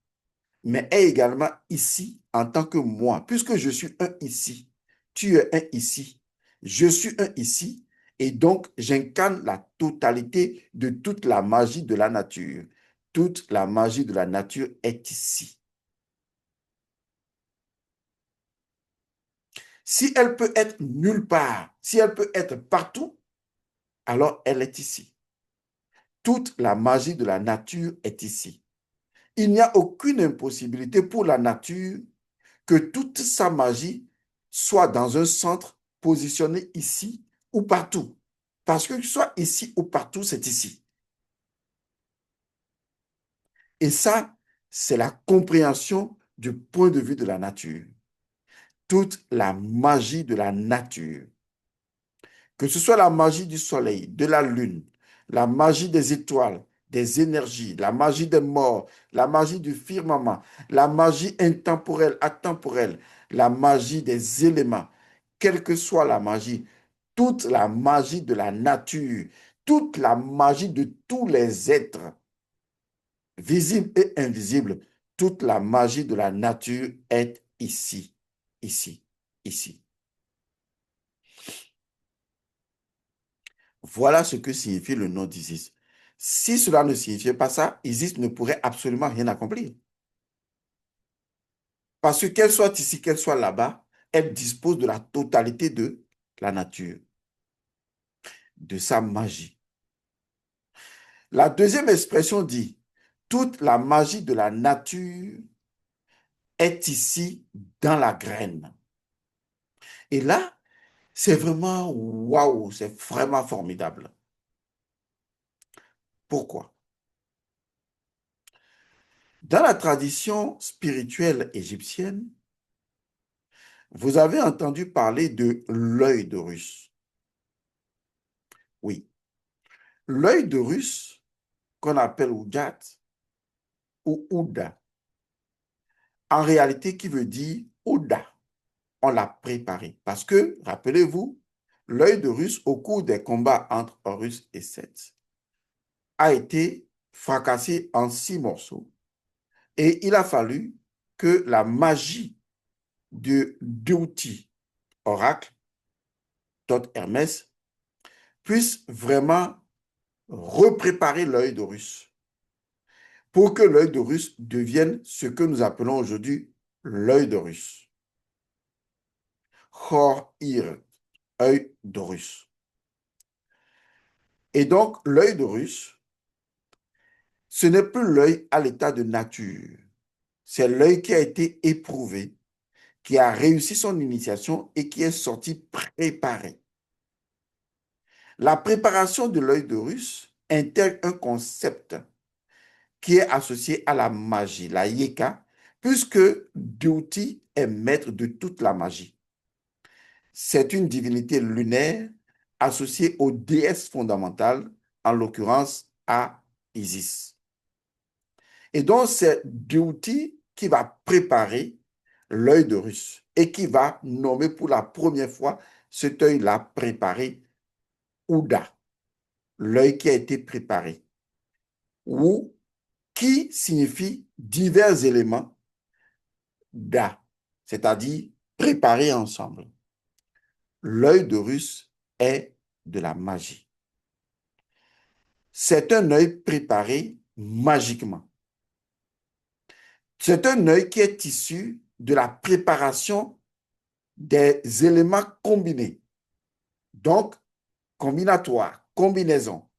A: mais est également ici en tant que moi, puisque je suis un ici, tu es un ici, je suis un ici, et donc j'incarne la totalité de toute la magie de la nature. Toute la magie de la nature est ici. Si elle peut être nulle part, si elle peut être partout, alors elle est ici. Toute la magie de la nature est ici. Il n'y a aucune impossibilité pour la nature que toute sa magie soit dans un centre positionné ici ou partout. Parce que soit ici ou partout, c'est ici. Et ça, c'est la compréhension du point de vue de la nature. Toute la magie de la nature, que ce soit la magie du soleil, de la lune, la magie des étoiles, des énergies, la magie des morts, la magie du firmament, la magie intemporelle, atemporelle, la magie des éléments, quelle que soit la magie, toute la magie de la nature, toute la magie de tous les êtres, visibles et invisibles, toute la magie de la nature est ici, ici, ici. Voilà ce que signifie le nom d'Isis. Si cela ne signifiait pas ça, Isis ne pourrait absolument rien accomplir. Parce que qu'elle soit ici, qu'elle soit là-bas, elle dispose de la totalité de la nature, de sa magie. La deuxième expression dit, toute la magie de la nature est ici dans la graine. Et là, c'est vraiment waouh, c'est vraiment formidable. Pourquoi? Dans la tradition spirituelle égyptienne, vous avez entendu parler de l'œil d'Horus. Oui. L'œil d'Horus, qu'on appelle Oujat ou Ouda, en réalité, qui veut dire Ouda, on l'a préparé. Parce que, rappelez-vous, l'œil d'Horus, au cours des combats entre Horus et Seth, a été fracassé en 6 morceaux. Et il a fallu que la magie de Deuti, oracle, Thoth Hermès, puisse vraiment repréparer l'œil d'Horus pour que l'œil d'Horus devienne ce que nous appelons aujourd'hui l'œil d'Horus. Hor-Ir, œil d'Horus. Et donc, l'œil d'Horus, ce n'est plus l'œil à l'état de nature. C'est l'œil qui a été éprouvé, qui a réussi son initiation et qui est sorti préparé. La préparation de l'œil d'Horus intègre un concept qui est associé à la magie, la yeka, puisque Deuti est maître de toute la magie. C'est une divinité lunaire associée aux déesses fondamentales, en l'occurrence à Isis. Et donc, c'est Deuti qui va préparer l'œil d'Horus et qui va nommer pour la première fois cet œil-là préparé Ouda, l'œil qui a été préparé, ou qui signifie divers éléments da, c'est-à-dire préparés ensemble. L'œil d'Horus est de la magie. C'est un œil préparé magiquement. C'est un œil qui est issu de la préparation des éléments combinés. Donc, combinatoire, combinaison.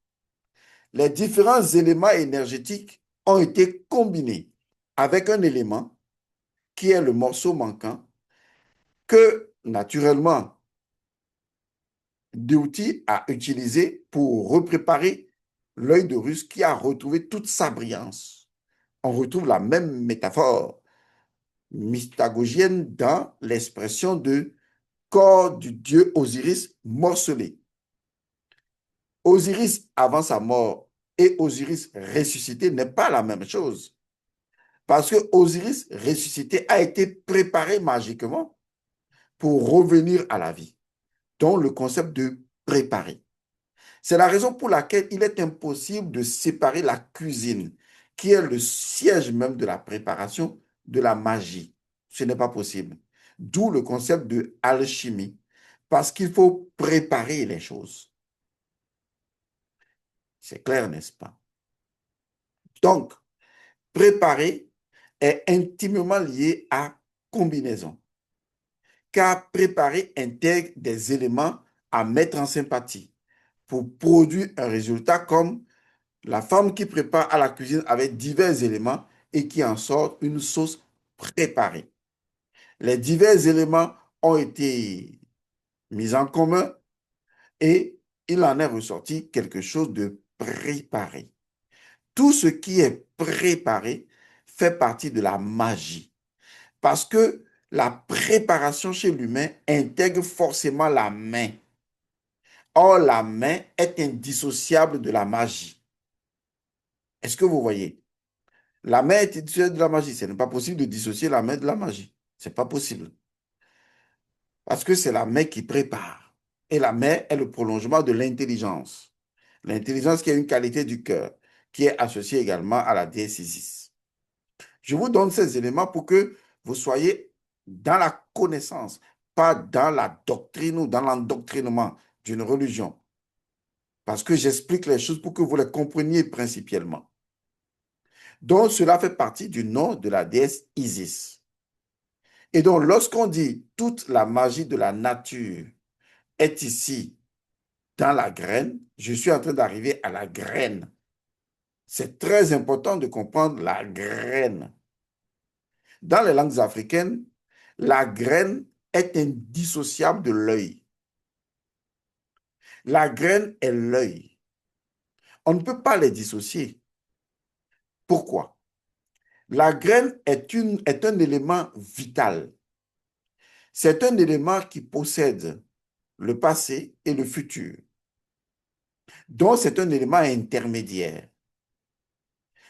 A: Les différents éléments énergétiques ont été combinés avec un élément qui est le morceau manquant que, naturellement, Deuti a utilisé pour repréparer l'œil d'Horus qui a retrouvé toute sa brillance. On retrouve la même métaphore mystagogienne dans l'expression de corps du dieu Osiris morcelé. Osiris avant sa mort et Osiris ressuscité n'est pas la même chose. Parce que Osiris ressuscité a été préparé magiquement pour revenir à la vie, dont le concept de préparer. C'est la raison pour laquelle il est impossible de séparer la cuisine, qui est le siège même de la préparation, de la magie. Ce n'est pas possible. D'où le concept de alchimie, parce qu'il faut préparer les choses. C'est clair, n'est-ce pas? Donc, préparer est intimement lié à combinaison, car préparer intègre des éléments à mettre en sympathie pour produire un résultat comme la femme qui prépare à la cuisine avec divers éléments et qui en sort une sauce préparée. Les divers éléments ont été mis en commun et il en est ressorti quelque chose de préparé. Tout ce qui est préparé fait partie de la magie parce que la préparation chez l'humain intègre forcément la main. Or, la main est indissociable de la magie. Est-ce que vous voyez? La main est dissociée de la magie. Ce n'est pas possible de dissocier la main de la magie. Ce n'est pas possible. Parce que c'est la main qui prépare. Et la main est le prolongement de l'intelligence. L'intelligence qui est une qualité du cœur, qui est associée également à la déesse Isis. Je vous donne ces éléments pour que vous soyez dans la connaissance, pas dans la doctrine ou dans l'endoctrinement d'une religion. Parce que j'explique les choses pour que vous les compreniez principalement. Donc, cela fait partie du nom de la déesse Isis. Et donc, lorsqu'on dit toute la magie de la nature est ici dans la graine, je suis en train d'arriver à la graine. C'est très important de comprendre la graine. Dans les langues africaines, la graine est indissociable de l'œil. La graine est l'œil. On ne peut pas les dissocier. Pourquoi? La graine est un élément vital. C'est un élément qui possède le passé et le futur. Donc, c'est un élément intermédiaire.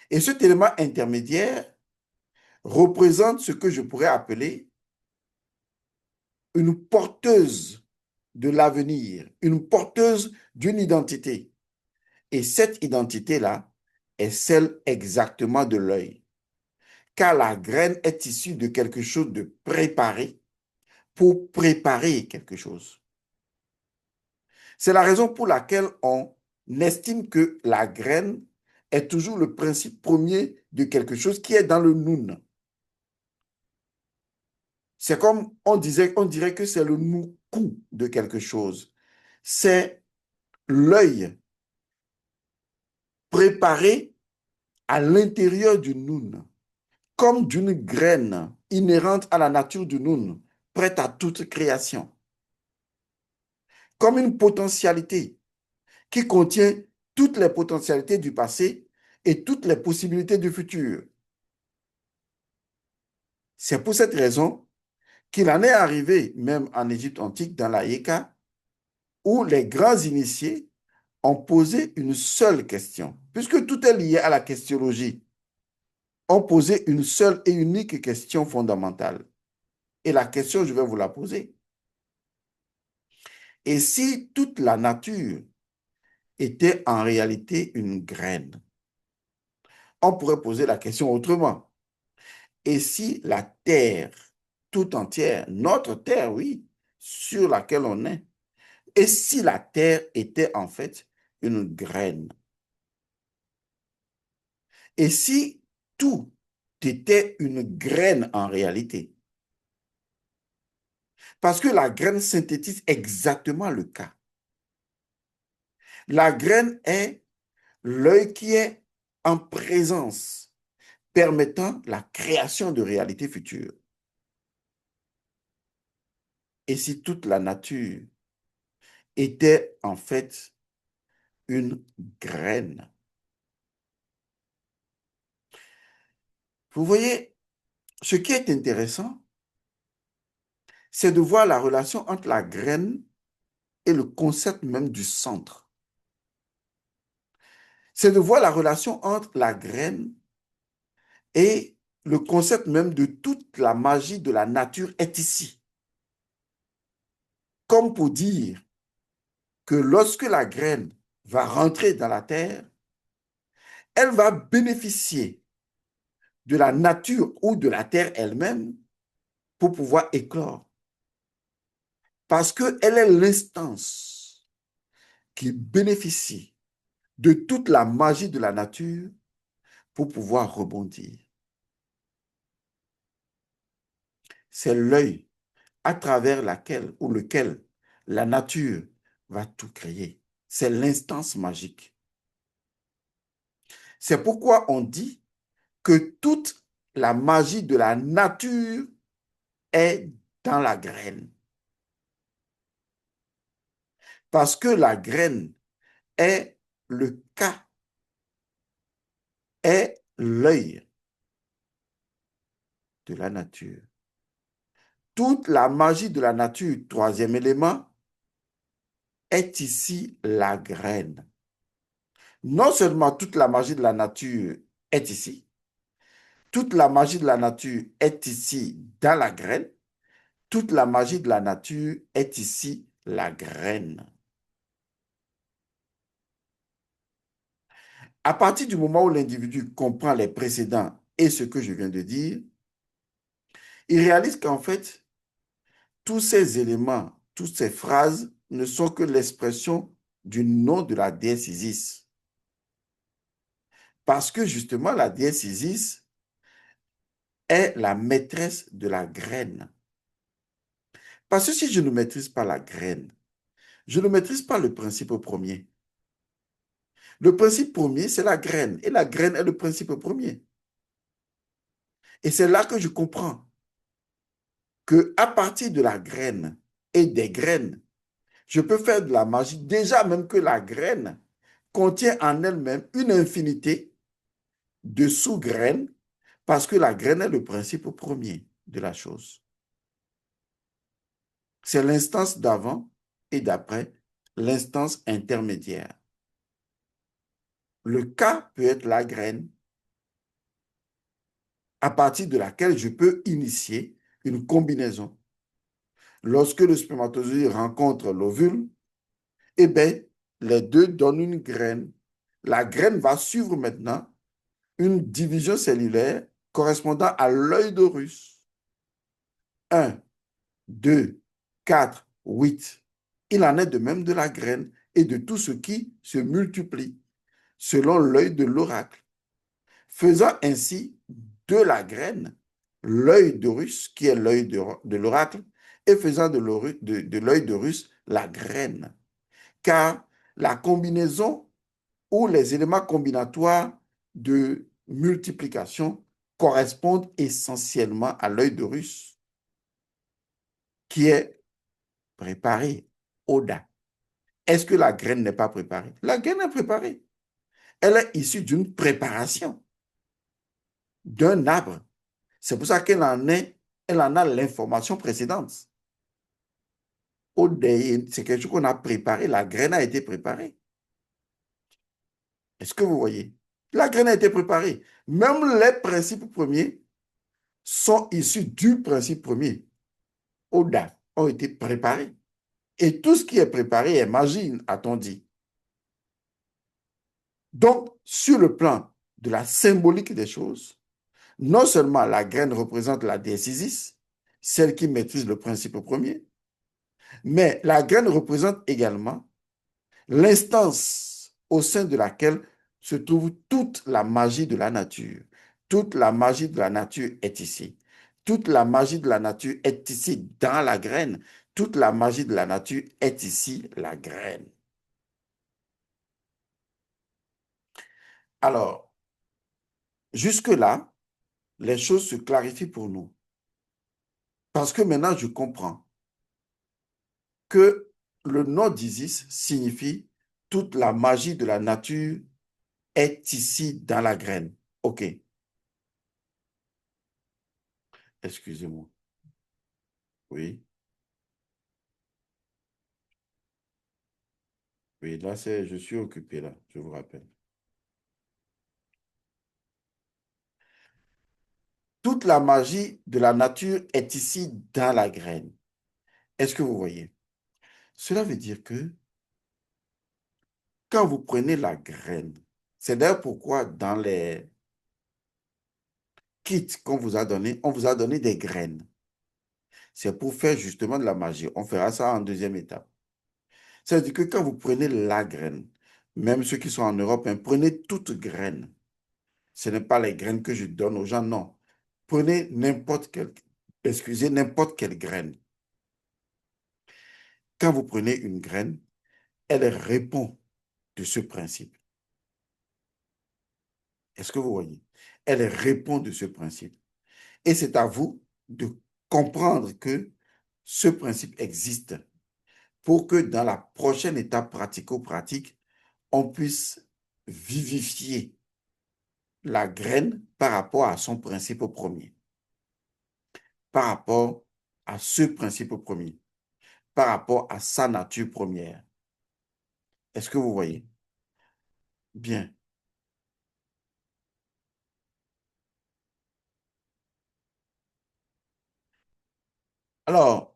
A: Et cet élément intermédiaire représente ce que je pourrais appeler une porteuse de l'avenir, une porteuse d'une identité. Et cette identité-là est celle exactement de l'œil. Car la graine est issue de quelque chose de préparé pour préparer quelque chose. C'est la raison pour laquelle on estime que la graine est toujours le principe premier de quelque chose qui est dans le noun. C'est comme on dirait que c'est le noukou de quelque chose. C'est l'œil préparé à l'intérieur du noun, comme d'une graine inhérente à la nature du noun, prête à toute création, comme une potentialité qui contient toutes les potentialités du passé et toutes les possibilités du futur. C'est pour cette raison qu'il en est arrivé, même en Égypte antique, dans la Yéka, où les grands initiés ont posé une seule question. Puisque tout est lié à la questionologie, ont posé une seule et unique question fondamentale. Et la question, je vais vous la poser. Et si toute la nature était en réalité une graine? On pourrait poser la question autrement. Et si la terre tout entière, notre terre, oui, sur laquelle on est, et si la terre était en fait une graine? Et si tout était une graine en réalité? Parce que la graine synthétise exactement le cas. La graine est l'œil qui est en présence, permettant la création de réalités futures. Et si toute la nature était en fait une graine? Vous voyez, ce qui est intéressant, c'est de voir la relation entre la graine et le concept même du centre. C'est de voir la relation entre la graine et le concept même de toute la magie de la nature est ici. Comme pour dire que lorsque la graine va rentrer dans la terre, elle va bénéficier de la nature ou de la terre elle-même pour pouvoir éclore. Parce qu'elle est l'instance qui bénéficie de toute la magie de la nature pour pouvoir rebondir. C'est l'œil à travers laquelle ou lequel la nature va tout créer. C'est l'instance magique. C'est pourquoi on dit que toute la magie de la nature est dans la graine. Parce que la graine est le cas, est l'œil de la nature. Toute la magie de la nature, troisième élément, est ici la graine. Non seulement toute la magie de la nature est ici, toute la magie de la nature est ici dans la graine, toute la magie de la nature est ici la graine. À partir du moment où l'individu comprend les précédents et ce que je viens de dire, il réalise qu'en fait, tous ces éléments, toutes ces phrases ne sont que l'expression du nom de la déesse Isis. Parce que justement, la déesse Isis est la maîtresse de la graine. Parce que si je ne maîtrise pas la graine, je ne maîtrise pas le principe premier. Le principe premier, c'est la graine. Et la graine est le principe premier. Et c'est là que je comprends qu'à partir de la graine et des graines, je peux faire de la magie. Déjà même que la graine contient en elle-même une infinité de sous-graines parce que la graine est le principe premier de la chose. C'est l'instance d'avant et d'après, l'instance intermédiaire. Le cas peut être la graine à partir de laquelle je peux initier une combinaison. Lorsque le spermatozoïde rencontre l'ovule, eh bien, les deux donnent une graine. La graine va suivre maintenant une division cellulaire correspondant à l'œil d'Horus. 1, 2, 4, 8. Il en est de même de la graine et de tout ce qui se multiplie selon l'œil de l'oracle, faisant ainsi de la graine l'œil d'Horus, qui est l'œil de l'oracle, et faisant de l'œil d'Horus la graine. Car la combinaison ou les éléments combinatoires de multiplication correspondent essentiellement à l'œil d'Horus, qui est préparé, Oda. Est-ce que la graine n'est pas préparée? La graine est préparée. Elle est issue d'une préparation d'un arbre. C'est pour ça elle en a l'information précédente. C'est quelque chose qu'on a préparé. La graine a été préparée. Est-ce que vous voyez? La graine a été préparée. Même les principes premiers sont issus du principe premier. Oda ont été préparés. Et tout ce qui est préparé est magie, a-t-on dit. Donc, sur le plan de la symbolique des choses, non seulement la graine représente la déesse Isis, celle qui maîtrise le principe premier, mais la graine représente également l'instance au sein de laquelle se trouve toute la magie de la nature. Toute la magie de la nature est ici. Toute la magie de la nature est ici dans la graine. Toute la magie de la nature est ici la graine. Alors, jusque-là, les choses se clarifient pour nous. Parce que maintenant, je comprends que le nom d'Isis signifie toute la magie de la nature est ici dans la graine. OK, excusez-moi. Oui. Oui, là, je suis occupé, là, je vous rappelle. Toute la magie de la nature est ici dans la graine. Est-ce que vous voyez? Cela veut dire que quand vous prenez la graine, c'est d'ailleurs pourquoi dans les kits qu'on vous a donnés, on vous a donné des graines. C'est pour faire justement de la magie. On fera ça en deuxième étape. C'est-à-dire que quand vous prenez la graine, même ceux qui sont en Europe, hein, prenez toute graine. Ce n'est pas les graines que je donne aux gens, non. Prenez n'importe quelle graine. Quand vous prenez une graine, elle répond de ce principe. Est-ce que vous voyez? Elle répond de ce principe. Et c'est à vous de comprendre que ce principe existe pour que dans la prochaine étape pratico-pratique, on puisse vivifier la graine par rapport à son principe premier, par rapport à ce principe premier, par rapport à sa nature première. Est-ce que vous voyez? Bien. Alors,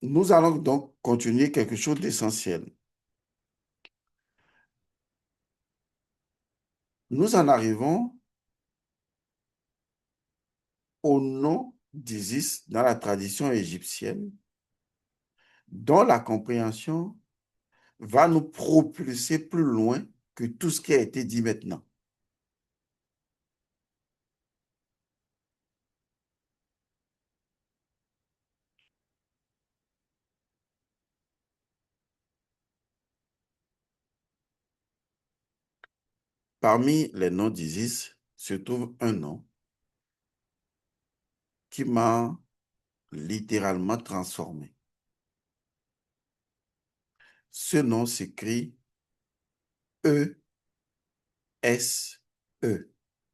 A: nous allons donc continuer quelque chose d'essentiel. Nous en arrivons au nom d'Isis dans la tradition égyptienne, dont la compréhension va nous propulser plus loin que tout ce qui a été dit maintenant. Parmi les noms d'Isis se trouve un nom qui m'a littéralement transformé. Ce nom s'écrit E-S-E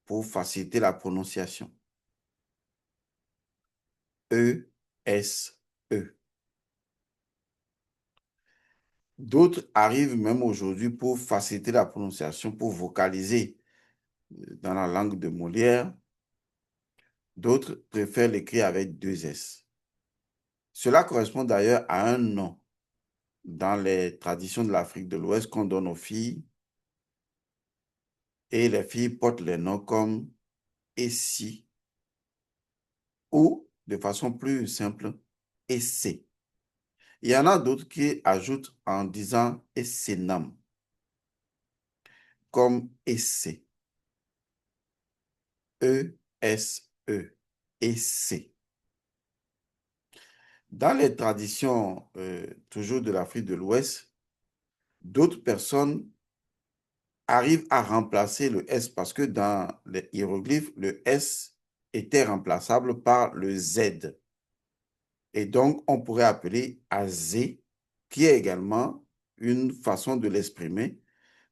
A: pour faciliter la prononciation. E-S-E. D'autres arrivent même aujourd'hui pour faciliter la prononciation, pour vocaliser dans la langue de Molière. D'autres préfèrent l'écrire avec deux S. Cela correspond d'ailleurs à un nom dans les traditions de l'Afrique de l'Ouest qu'on donne aux filles. Et les filles portent les noms comme Essie ou, de façon plus simple, Essé. Il y en a d'autres qui ajoutent en disant Essénam, comme Essé. E-S-E. Essé. Dans les traditions toujours de l'Afrique de l'Ouest, d'autres personnes arrivent à remplacer le S parce que dans les hiéroglyphes, le S était remplaçable par le Z. Et donc, on pourrait appeler Azé, qui est également une façon de l'exprimer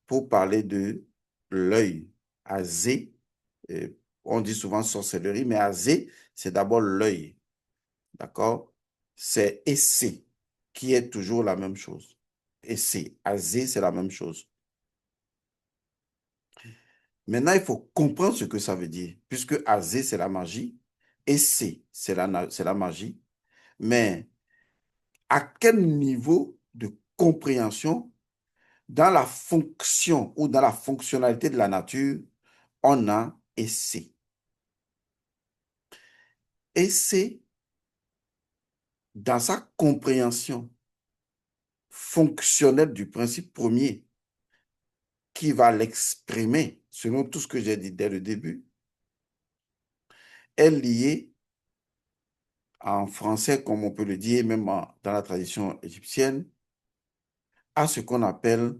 A: pour parler de l'œil. Azé, on dit souvent sorcellerie, mais Azé, c'est d'abord l'œil. D'accord? C'est Essé, qui est toujours la même chose. Essé, Azé, c'est la même chose. Maintenant, il faut comprendre ce que ça veut dire, puisque Azé, c'est la magie, Essé, c'est la magie, mais à quel niveau de compréhension dans la fonction ou dans la fonctionnalité de la nature on a essai. Essai, dans sa compréhension fonctionnelle du principe premier qui va l'exprimer, selon tout ce que j'ai dit dès le début, est lié en français, comme on peut le dire, même dans la tradition égyptienne, à ce qu'on appelle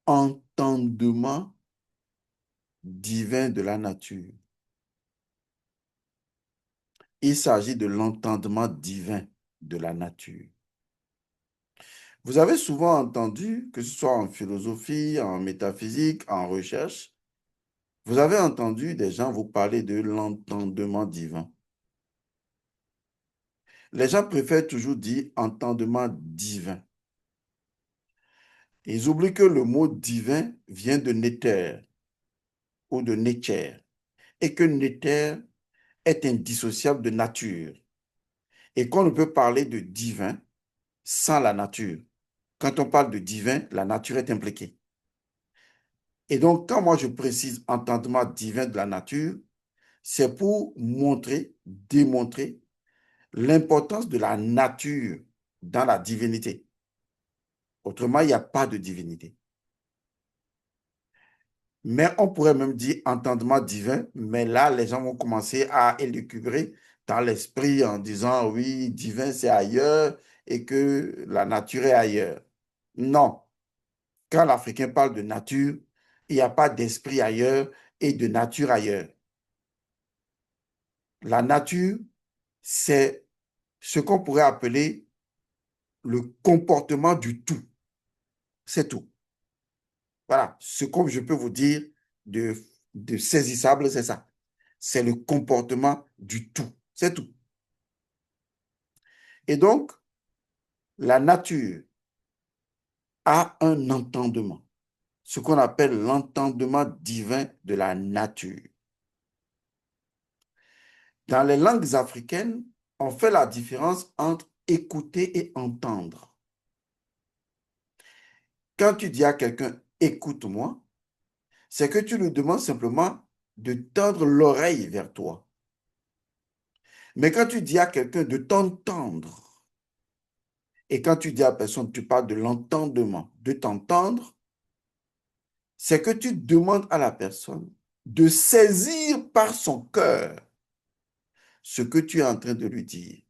A: entendement divin de la nature. Il s'agit de l'entendement divin de la nature. Vous avez souvent entendu, que ce soit en philosophie, en métaphysique, en recherche, vous avez entendu des gens vous parler de l'entendement divin. Les gens préfèrent toujours dire entendement divin. Ils oublient que le mot divin vient de Néter ou de Néther et que Néther est indissociable de nature et qu'on ne peut parler de divin sans la nature. Quand on parle de divin, la nature est impliquée. Et donc, quand moi je précise entendement divin de la nature, c'est pour montrer, démontrer l'importance de la nature dans la divinité. Autrement, il n'y a pas de divinité. Mais on pourrait même dire entendement divin, mais là, les gens vont commencer à élucubrer dans l'esprit en disant, oui, divin, c'est ailleurs et que la nature est ailleurs. Non, quand l'Africain parle de nature, il n'y a pas d'esprit ailleurs et de nature ailleurs. La nature, c'est ce qu'on pourrait appeler le comportement du tout. C'est tout. Voilà, ce que je peux vous dire de, de saisissable, c'est ça. C'est le comportement du tout. C'est tout. Et donc, la nature a un entendement, ce qu'on appelle l'entendement divin de la nature. Dans les langues africaines, on fait la différence entre écouter et entendre. Quand tu dis à quelqu'un écoute-moi, c'est que tu lui demandes simplement de tendre l'oreille vers toi. Mais quand tu dis à quelqu'un de t'entendre, et quand tu dis à la personne, tu parles de l'entendement, de t'entendre, c'est que tu demandes à la personne de saisir par son cœur ce que tu es en train de lui dire.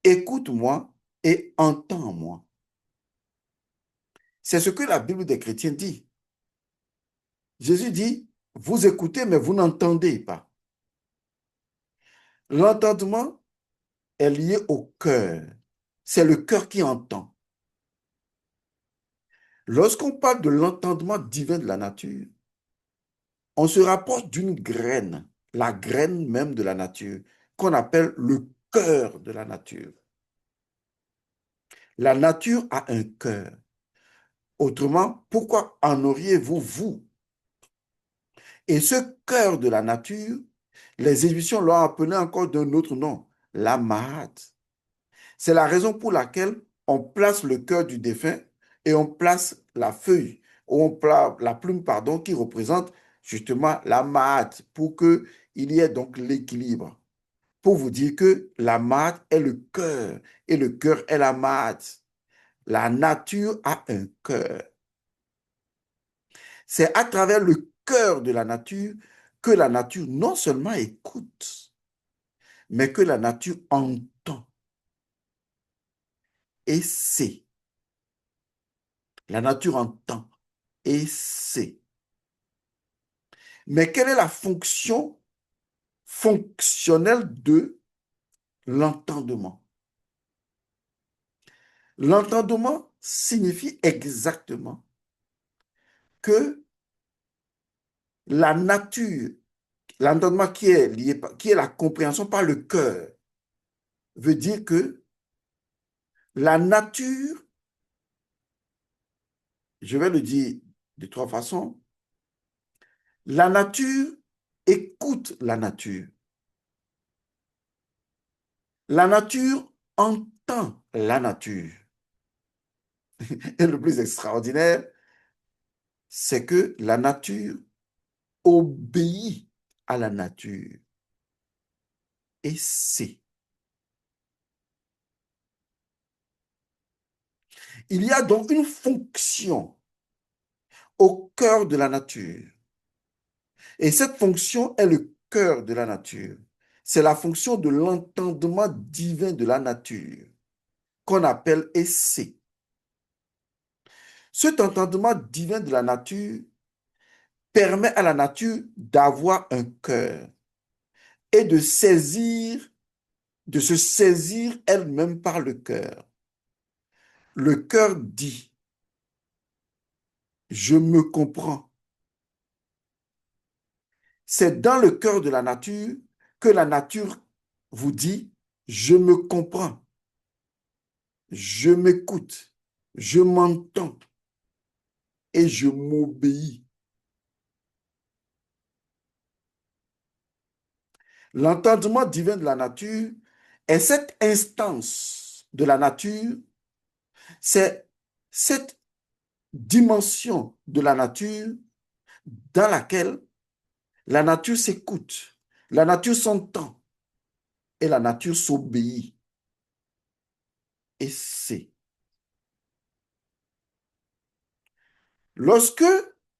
A: Écoute-moi et entends-moi. C'est ce que la Bible des chrétiens dit. Jésus dit, vous écoutez, mais vous n'entendez pas. L'entendement est lié au cœur. C'est le cœur qui entend. Lorsqu'on parle de l'entendement divin de la nature, on se rapproche d'une graine, la graine même de la nature, qu'on appelle le cœur de la nature. La nature a un cœur. Autrement, pourquoi en auriez-vous vous? Et ce cœur de la nature, les Égyptiens l'ont appelé encore d'un autre nom, la Mahat. C'est la raison pour laquelle on place le cœur du défunt et on place la feuille, ou on place la plume, pardon, qui représente justement la Mahat, pour qu'il y ait donc l'équilibre. Pour vous dire que la Mahat est le cœur et le cœur est la Mahat. La nature a un cœur. C'est à travers le cœur de la nature que la nature non seulement écoute, mais que la nature entend et sait. La nature entend et sait. Mais quelle est la fonction fonctionnelle de l'entendement? L'entendement signifie exactement que la nature, l'entendement qui est lié, qui est la compréhension par le cœur, veut dire que la nature, je vais le dire de trois façons, la nature écoute la nature. La nature entend la nature. Et le plus extraordinaire, c'est que la nature obéit à la nature et sait. Il y a donc une fonction au cœur de la nature. Et cette fonction est le cœur de la nature. C'est la fonction de l'entendement divin de la nature qu'on appelle essai. Cet entendement divin de la nature permet à la nature d'avoir un cœur et de saisir, de se saisir elle-même par le cœur. Le cœur dit, je me comprends. C'est dans le cœur de la nature que la nature vous dit, je me comprends, je m'écoute. Je m'entends et je m'obéis. L'entendement divin de la nature est cette instance de la nature, c'est cette dimension de la nature dans laquelle la nature s'écoute, la nature s'entend et la nature s'obéit. Et c'est. Lorsque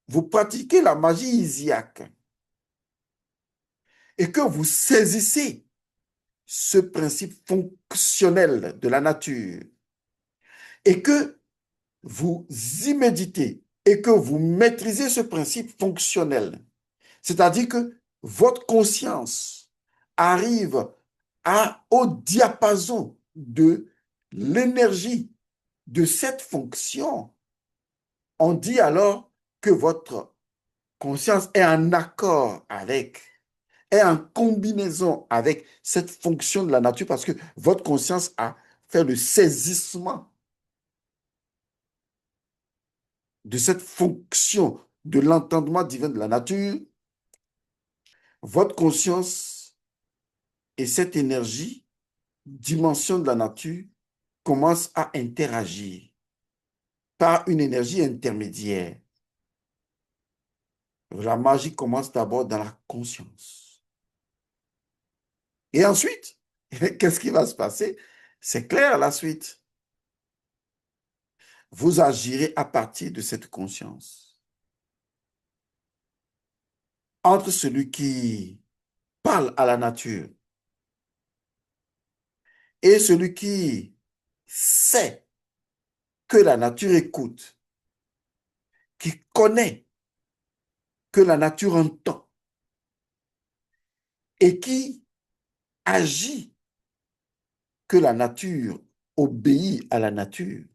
A: vous pratiquez la magie isiaque et que vous saisissez ce principe fonctionnel de la nature et que vous y méditez et que vous maîtrisez ce principe fonctionnel, c'est-à-dire que votre conscience arrive au diapason de l'énergie de cette fonction, on dit alors que votre conscience est en accord avec, est en combinaison avec cette fonction de la nature parce que votre conscience a fait le saisissement de cette fonction de l'entendement divin de la nature. Votre conscience et cette énergie, dimension de la nature, commencent à interagir par une énergie intermédiaire. La magie commence d'abord dans la conscience. Et ensuite, qu'est-ce qui va se passer? C'est clair la suite. Vous agirez à partir de cette conscience. Entre celui qui parle à la nature et celui qui sait que la nature écoute, qui connaît que la nature entend et qui agit que la nature obéit à la nature,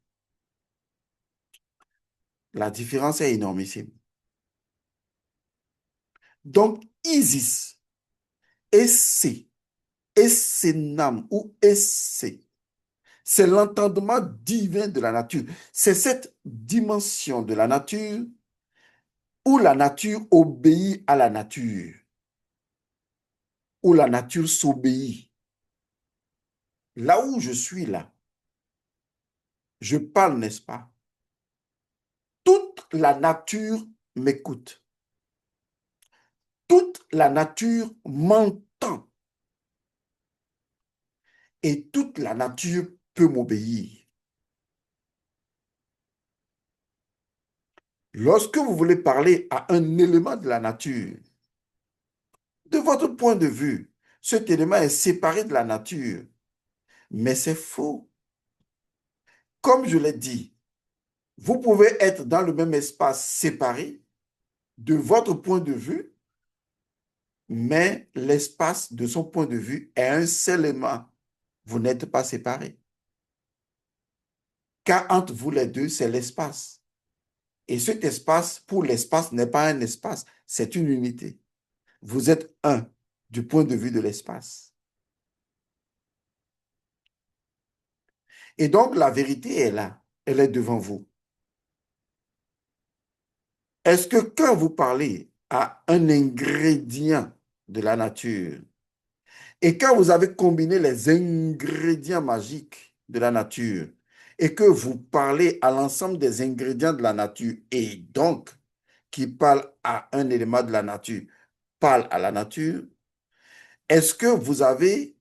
A: la différence est énormissime. Donc, Isis, Essé, Essénam ou Essé, c'est l'entendement divin de la nature. C'est cette dimension de la nature où la nature obéit à la nature, où la nature s'obéit. Là où je suis là, je parle, n'est-ce pas? Toute la nature m'écoute. Toute la nature m'entend et toute la nature peut m'obéir. Lorsque vous voulez parler à un élément de la nature, de votre point de vue, cet élément est séparé de la nature, mais c'est faux. Comme je l'ai dit, vous pouvez être dans le même espace séparé de votre point de vue, mais l'espace de son point de vue est un seul élément. Vous n'êtes pas séparés. Car entre vous les deux, c'est l'espace. Et cet espace, pour l'espace, n'est pas un espace, c'est une unité. Vous êtes un du point de vue de l'espace. Et donc, la vérité est là. Elle est devant vous. Est-ce que quand vous parlez à un ingrédient de la nature et quand vous avez combiné les ingrédients magiques de la nature et que vous parlez à l'ensemble des ingrédients de la nature et donc qui parle à un élément de la nature, parle à la nature, est-ce que vous avez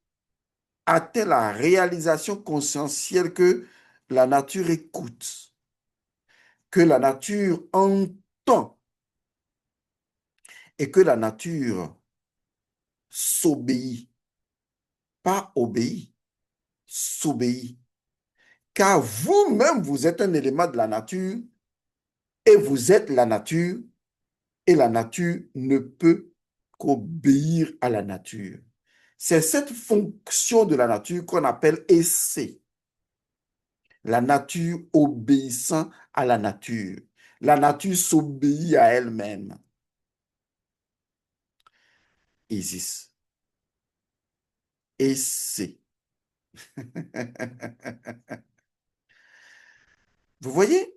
A: atteint la réalisation conscientielle que la nature écoute, que la nature entend et que la nature s'obéit, pas obéit, s'obéit. Car vous-même, vous êtes un élément de la nature et vous êtes la nature et la nature ne peut qu'obéir à la nature. C'est cette fonction de la nature qu'on appelle essai. La nature obéissant à la nature. La nature s'obéit à elle-même. Isis. Essai. Vous voyez,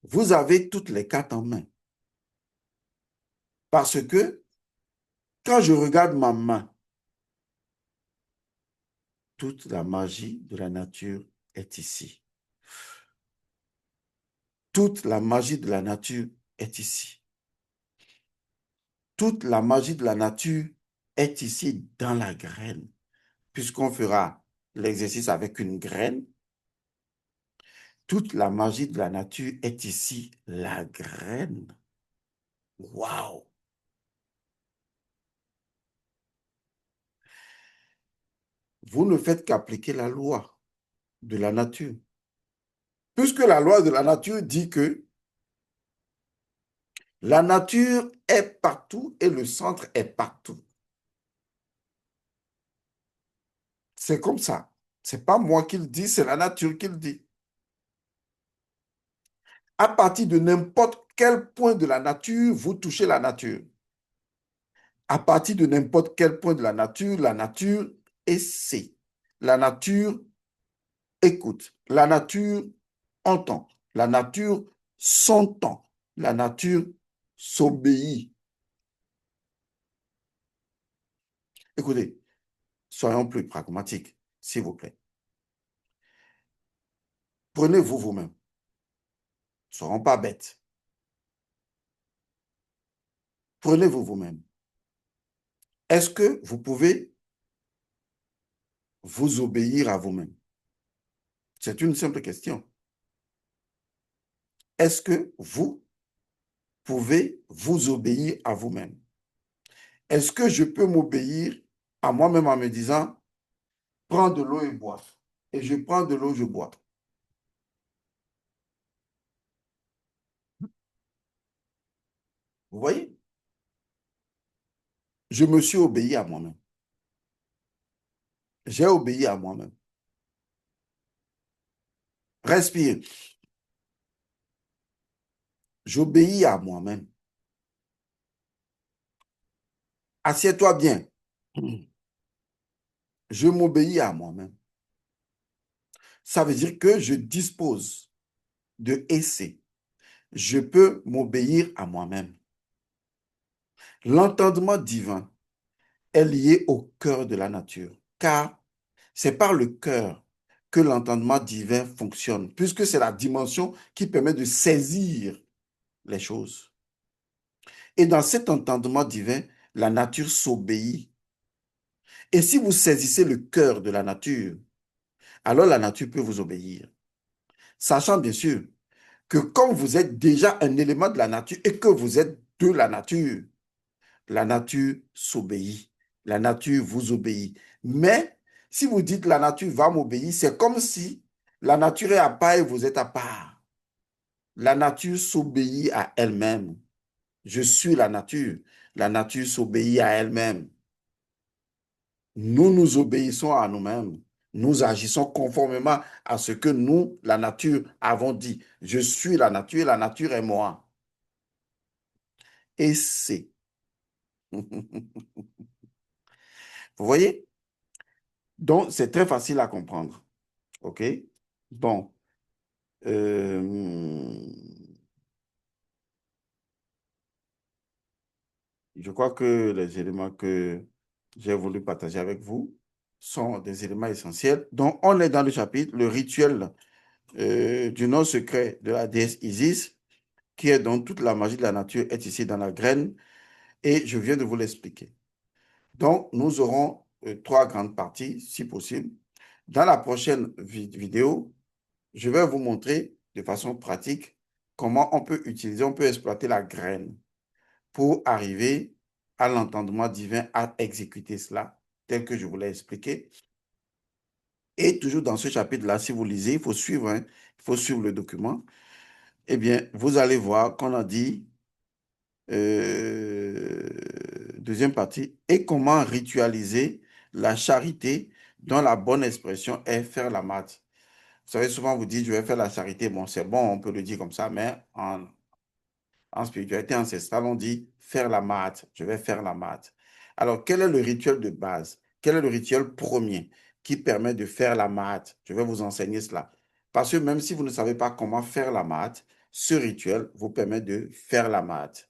A: vous avez toutes les cartes en main. Parce que quand je regarde ma main, toute la magie de la nature est ici. Toute la magie de la nature est ici. Toute la magie de la nature est ici dans la graine. Puisqu'on fera l'exercice avec une graine, toute la magie de la nature est ici, la graine. Waouh! Vous ne faites qu'appliquer la loi de la nature. Puisque la loi de la nature dit que la nature est partout et le centre est partout. C'est comme ça. Ce n'est pas moi qui le dis, c'est la nature qui le dit. À partir de n'importe quel point de la nature, vous touchez la nature. À partir de n'importe quel point de la nature essaie. La nature écoute. La nature entend. La nature s'entend. La nature s'obéit. Écoutez, soyons plus pragmatiques, s'il vous plaît. Prenez-vous vous-même. Ne serons pas bêtes. Prenez-vous vous-même. Est-ce que vous pouvez vous obéir à vous-même? C'est une simple question. Est-ce que vous pouvez vous obéir à vous-même? Est-ce que je peux m'obéir à moi-même en me disant, prends de l'eau et bois. Et je prends de l'eau, je bois. Vous voyez? Je me suis obéi à moi-même. J'ai obéi à moi-même. Respire. J'obéis à moi-même. Assieds-toi bien. Je m'obéis à moi-même. Ça veut dire que je dispose de essai. Je peux m'obéir à moi-même. L'entendement divin est lié au cœur de la nature, car c'est par le cœur que l'entendement divin fonctionne, puisque c'est la dimension qui permet de saisir les choses. Et dans cet entendement divin, la nature s'obéit. Et si vous saisissez le cœur de la nature, alors la nature peut vous obéir. Sachant bien sûr que comme vous êtes déjà un élément de la nature et que vous êtes de la nature s'obéit. La nature vous obéit. Mais si vous dites la nature va m'obéir, c'est comme si la nature est à part et vous êtes à part. La nature s'obéit à elle-même. Je suis la nature. La nature s'obéit à elle-même. Nous nous obéissons à nous-mêmes. Nous agissons conformément à ce que nous, la nature, avons dit. Je suis la nature est moi. Et c'est. Vous voyez? Donc, c'est très facile à comprendre. OK? Bon. euh, je crois que les éléments que j'ai voulu partager avec vous sont des éléments essentiels. Donc, on est dans le chapitre, le rituel du nom secret de la déesse Isis, qui est dans toute la magie de la nature, est ici dans la graine, et je viens de vous l'expliquer. Donc, nous aurons trois grandes parties, si possible. Dans la prochaine vidéo, je vais vous montrer de façon pratique comment on peut utiliser, on peut exploiter la graine pour arriver à l'entendement divin, à exécuter cela, tel que je vous l'ai expliqué. Et toujours dans ce chapitre-là, si vous lisez, il faut suivre, hein, il faut suivre le document. Eh bien, vous allez voir qu'on a dit, deuxième partie, et comment ritualiser la charité dont la bonne expression est faire la maths. Vous savez, souvent vous dites, je vais faire la charité. Bon, c'est bon, on peut le dire comme ça, mais en spiritualité ancestrale, on dit faire la maths, je vais faire la maths. Alors, quel est le rituel de base? Quel est le rituel premier qui permet de faire la maths? Je vais vous enseigner cela. Parce que même si vous ne savez pas comment faire la maths, ce rituel vous permet de faire la maths.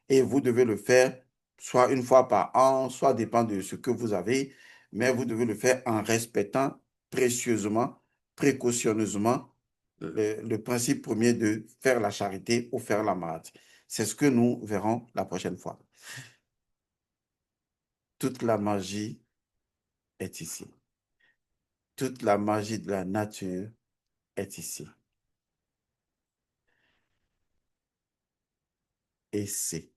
A: Et vous devez le faire soit une fois par an, soit dépend de ce que vous avez, mais vous devez le faire en respectant précieusement, précautionneusement le principe premier de faire la charité ou faire la maths. C'est ce que nous verrons la prochaine fois. Toute la magie est ici. Toute la magie de la nature est ici. Et c'est.